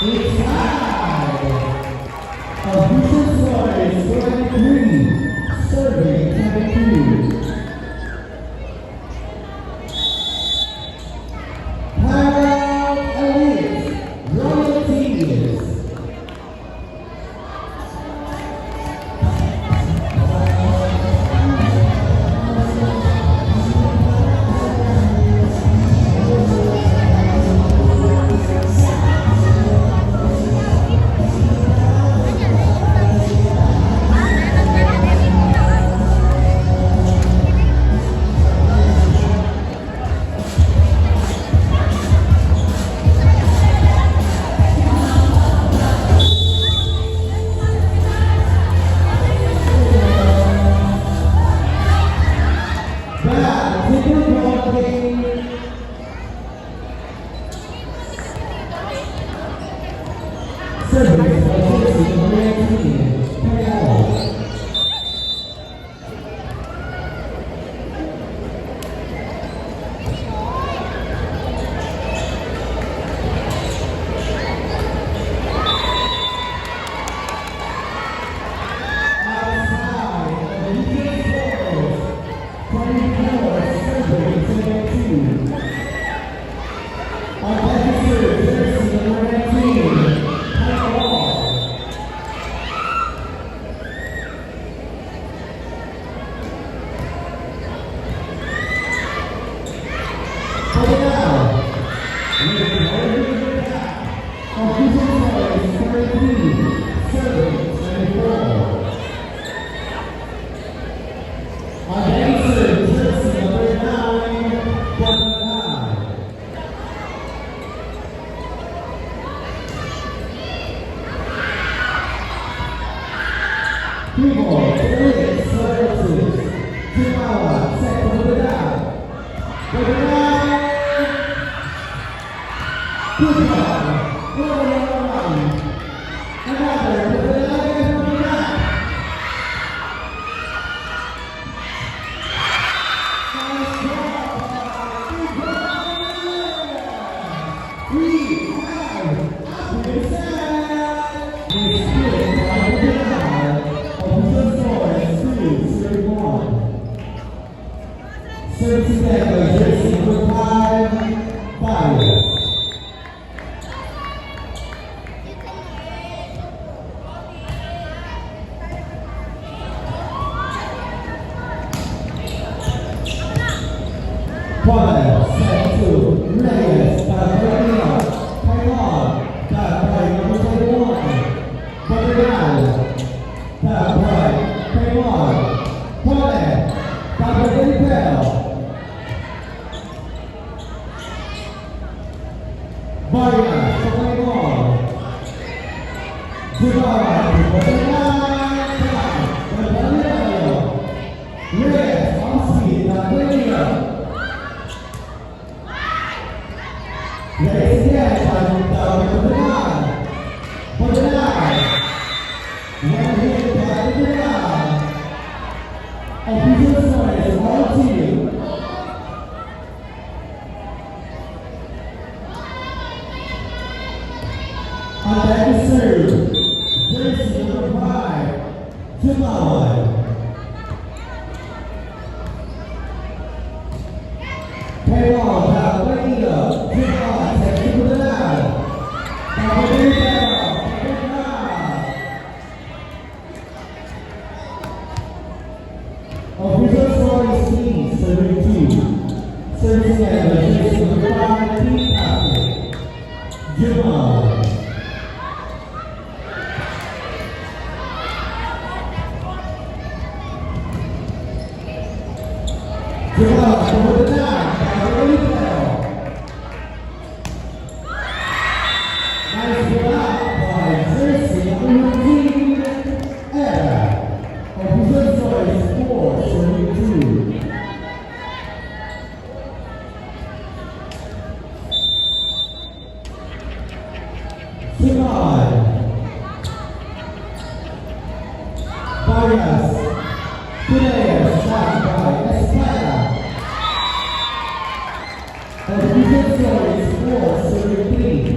Inside. Official score is 23, serving 22. People, Felix, services. Chihuahua, second to the down. Good job. Go on. Another to the line from the back. Nice job. We have a set. This is Service together, jersey number 5, Fire. Fire, set to Reyes, Tabarina, Taiwan, Tabai, number 21, Federal, Tabai, Taiwan, Fire, Tabai, Maria, Socorro, Jugava, Reyes, Alci, da Coelha. Reyes, para juntar o Poderá. Oficiações, Alci. On that serve, jersey number 5, Jamal. Taiwan, Tabarina, Jamal, second to the line. Tabarina, official score is 3-72. Service together, jersey number 5, team captain, Jamal. Jamal, over the down, nice block by jersey number 15, Era. Official score is 4-72. Jamal, Vargas, player shot by Espada. Official score is 4-73.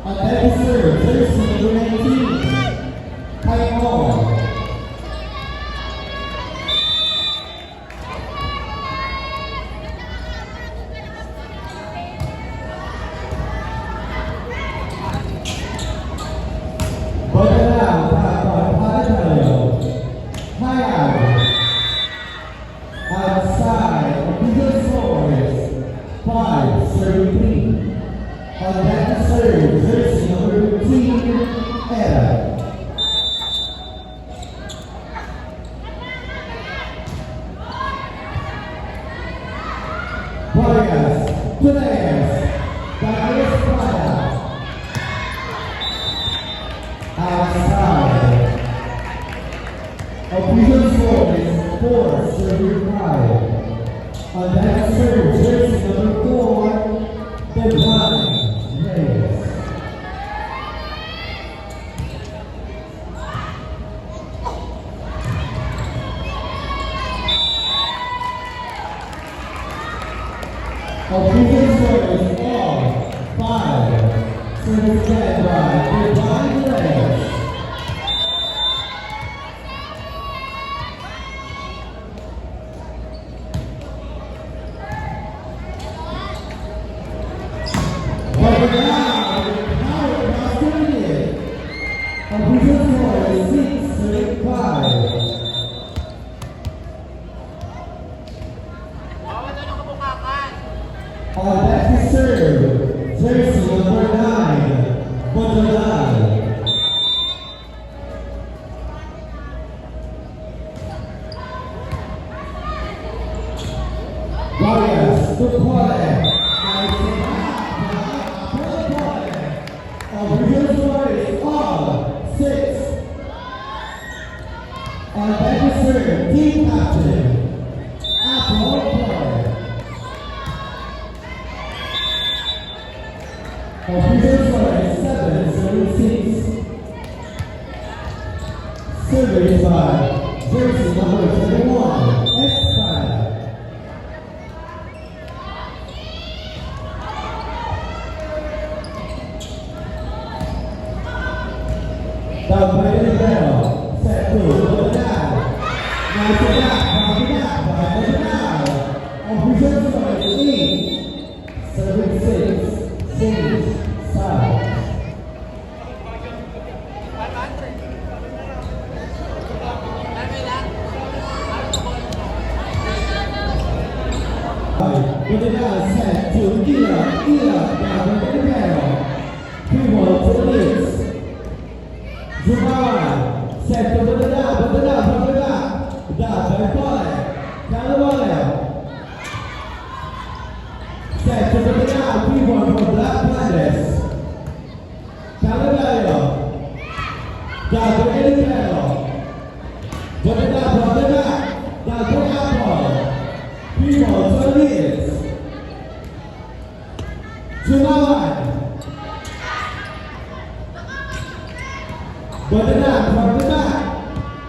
On that serve, jersey number 19, Taiwan. Botalau, Paratalo, Hayao. Outside, official score is 5-73. On that serve, jersey number 15, Era. Vargas, players, Darius Prada. Outside, official score is 4-75. On that serve, jersey number 4, Devon Reyes. Official score is all 5. Service led by Devon Reyes. But now, power opportunity. Official score is 6-5. On that serve, jersey number 9, Botalau. Vargas, good play. Official score is all 6. On deck to serve, team captain, Apple Boy. Official score is 7-6. Service by jersey number 21, Espada. Down by the bell, set to the down. Now to back. Official score is 8-6. Six, 5. With the down set to down by the bell. People to the leads. Zubawan, set to the down, down by Pole, Calabale. Set to the down, people from Black Panthers. Calabale, down by Elipello. Put it down by Apple. People to the leads. Zubawan. Berdenang from the back,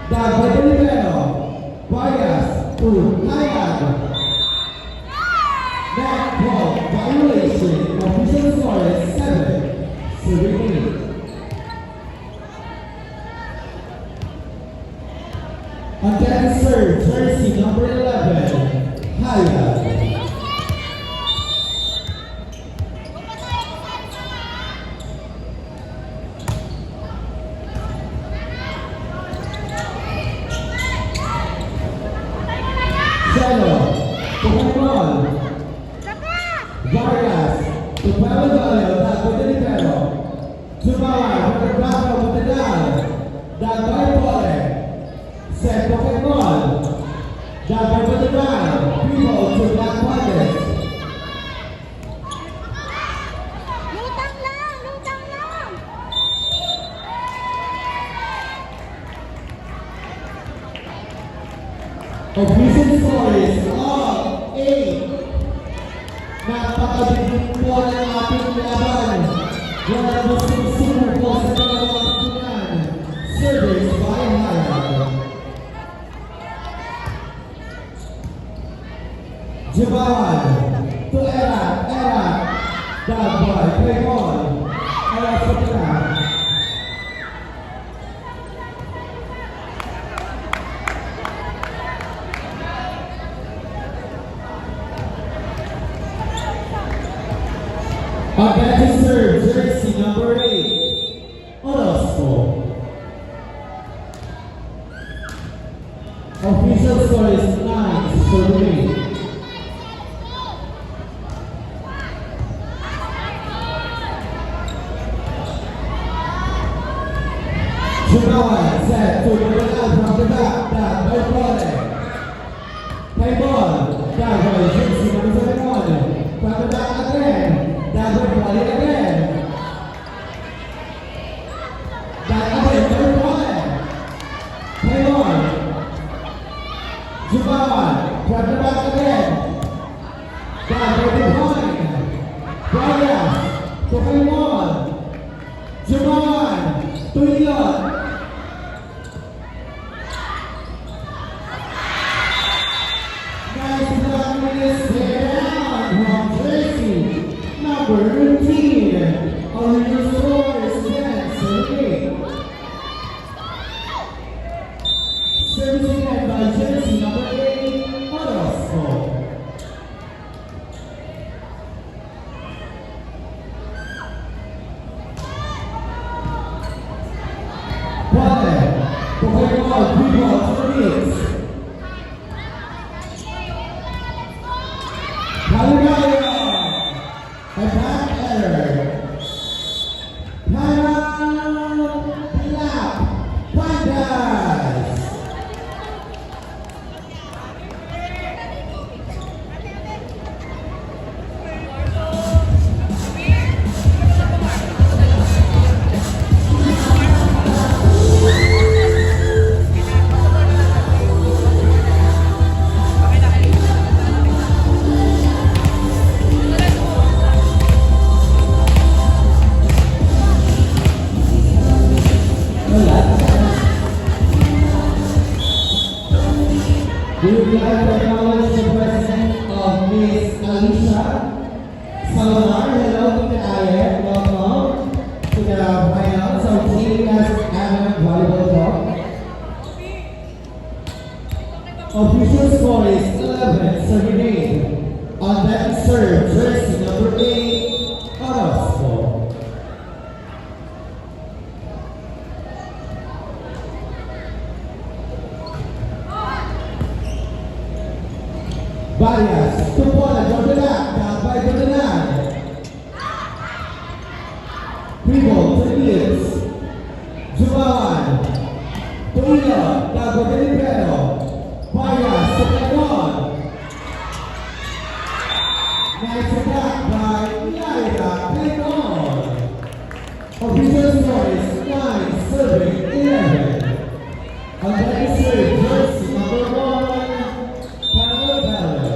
down by the libero, Vargas to Hayat. Net ball violation, official score is 7-3. On deck serve, jersey number 11, Hayat. Vargas, to Pablo, that with the libero. Zubawan, with the Bravo, with the down. That by Pole. Set Pokemon. That by the down. People to Black Panthers. Lutang lang! Official score is all 8. Napakabigit po ng ating laban. Wala gustong sumuko sa dalawang tunan. Service by Hayat. Jubawan to Era. Down by Paypon. Era sa tira. On deck to serve, jersey number 8, Orozco. Official score is 9-3. Jubawan set to the down from the back, down by Pole. Payball, down by jersey number 71, from the back again. Down by Pole again. Down by Pole. Payball. Jubawan, from the back again. Down by the point. Vargas, to Payball. Jubawan, to Ilot. Nice block minutes down from jersey number 13. On your score is 10-8. Servicing and by jersey number 8, Orozco. Pokemon, people, to the mix. Attack error. Black Panthers. We would like to acknowledge the presence of Miss Alicia Salazar. Hello, Tita Ayet. Welcome to the finals of TDS Avenue Volleyball Club. Official score is 11, serving 8. On that serve, jersey number 8, Orozco. Varias, tu bola, Jordan, down by Jordan. Primo, to the leads. Jumawan. Tuilo, Dago Delibero. Varias, to the on. Nice attack by Lyra, take on. Official score is 9, serving 11. On that serve, jersey number 1, Carlo Bello.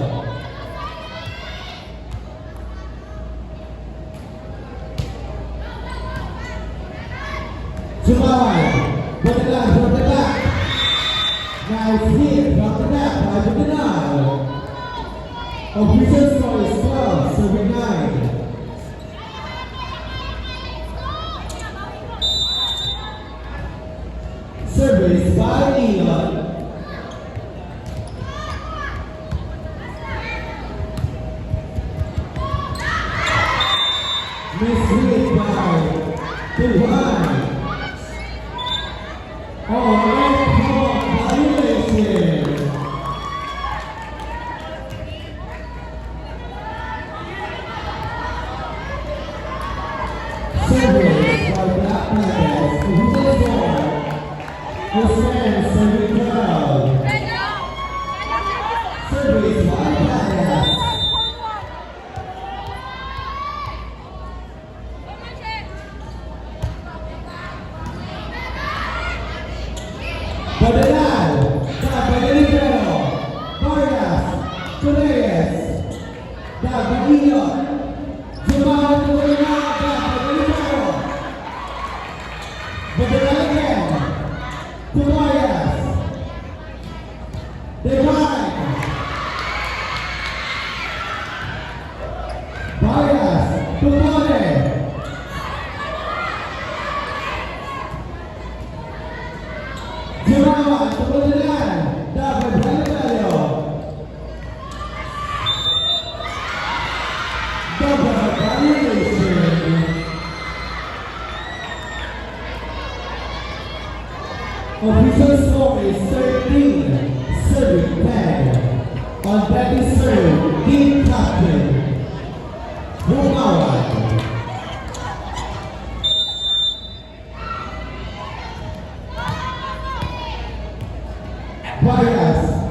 Jumawan, from the back. Nice hit from the back by Budanal. Official score is 12, serving 9. Service by Elon. Misread by Tuhan. Red ball violation. Service by Black Panthers. Official score. Hussein serving 12. Service by Panthers. Federal, Delibero, Vargas, Torres, Davidillo, Jumawan Tulina, Delibero, Federal again, Tobias, Divine, Vargas, Tumore, Jumawan, kemudian David Valero. Double violation. Official score is 13, serving 10. On batting serve, team captain, Bumawan. Vargas,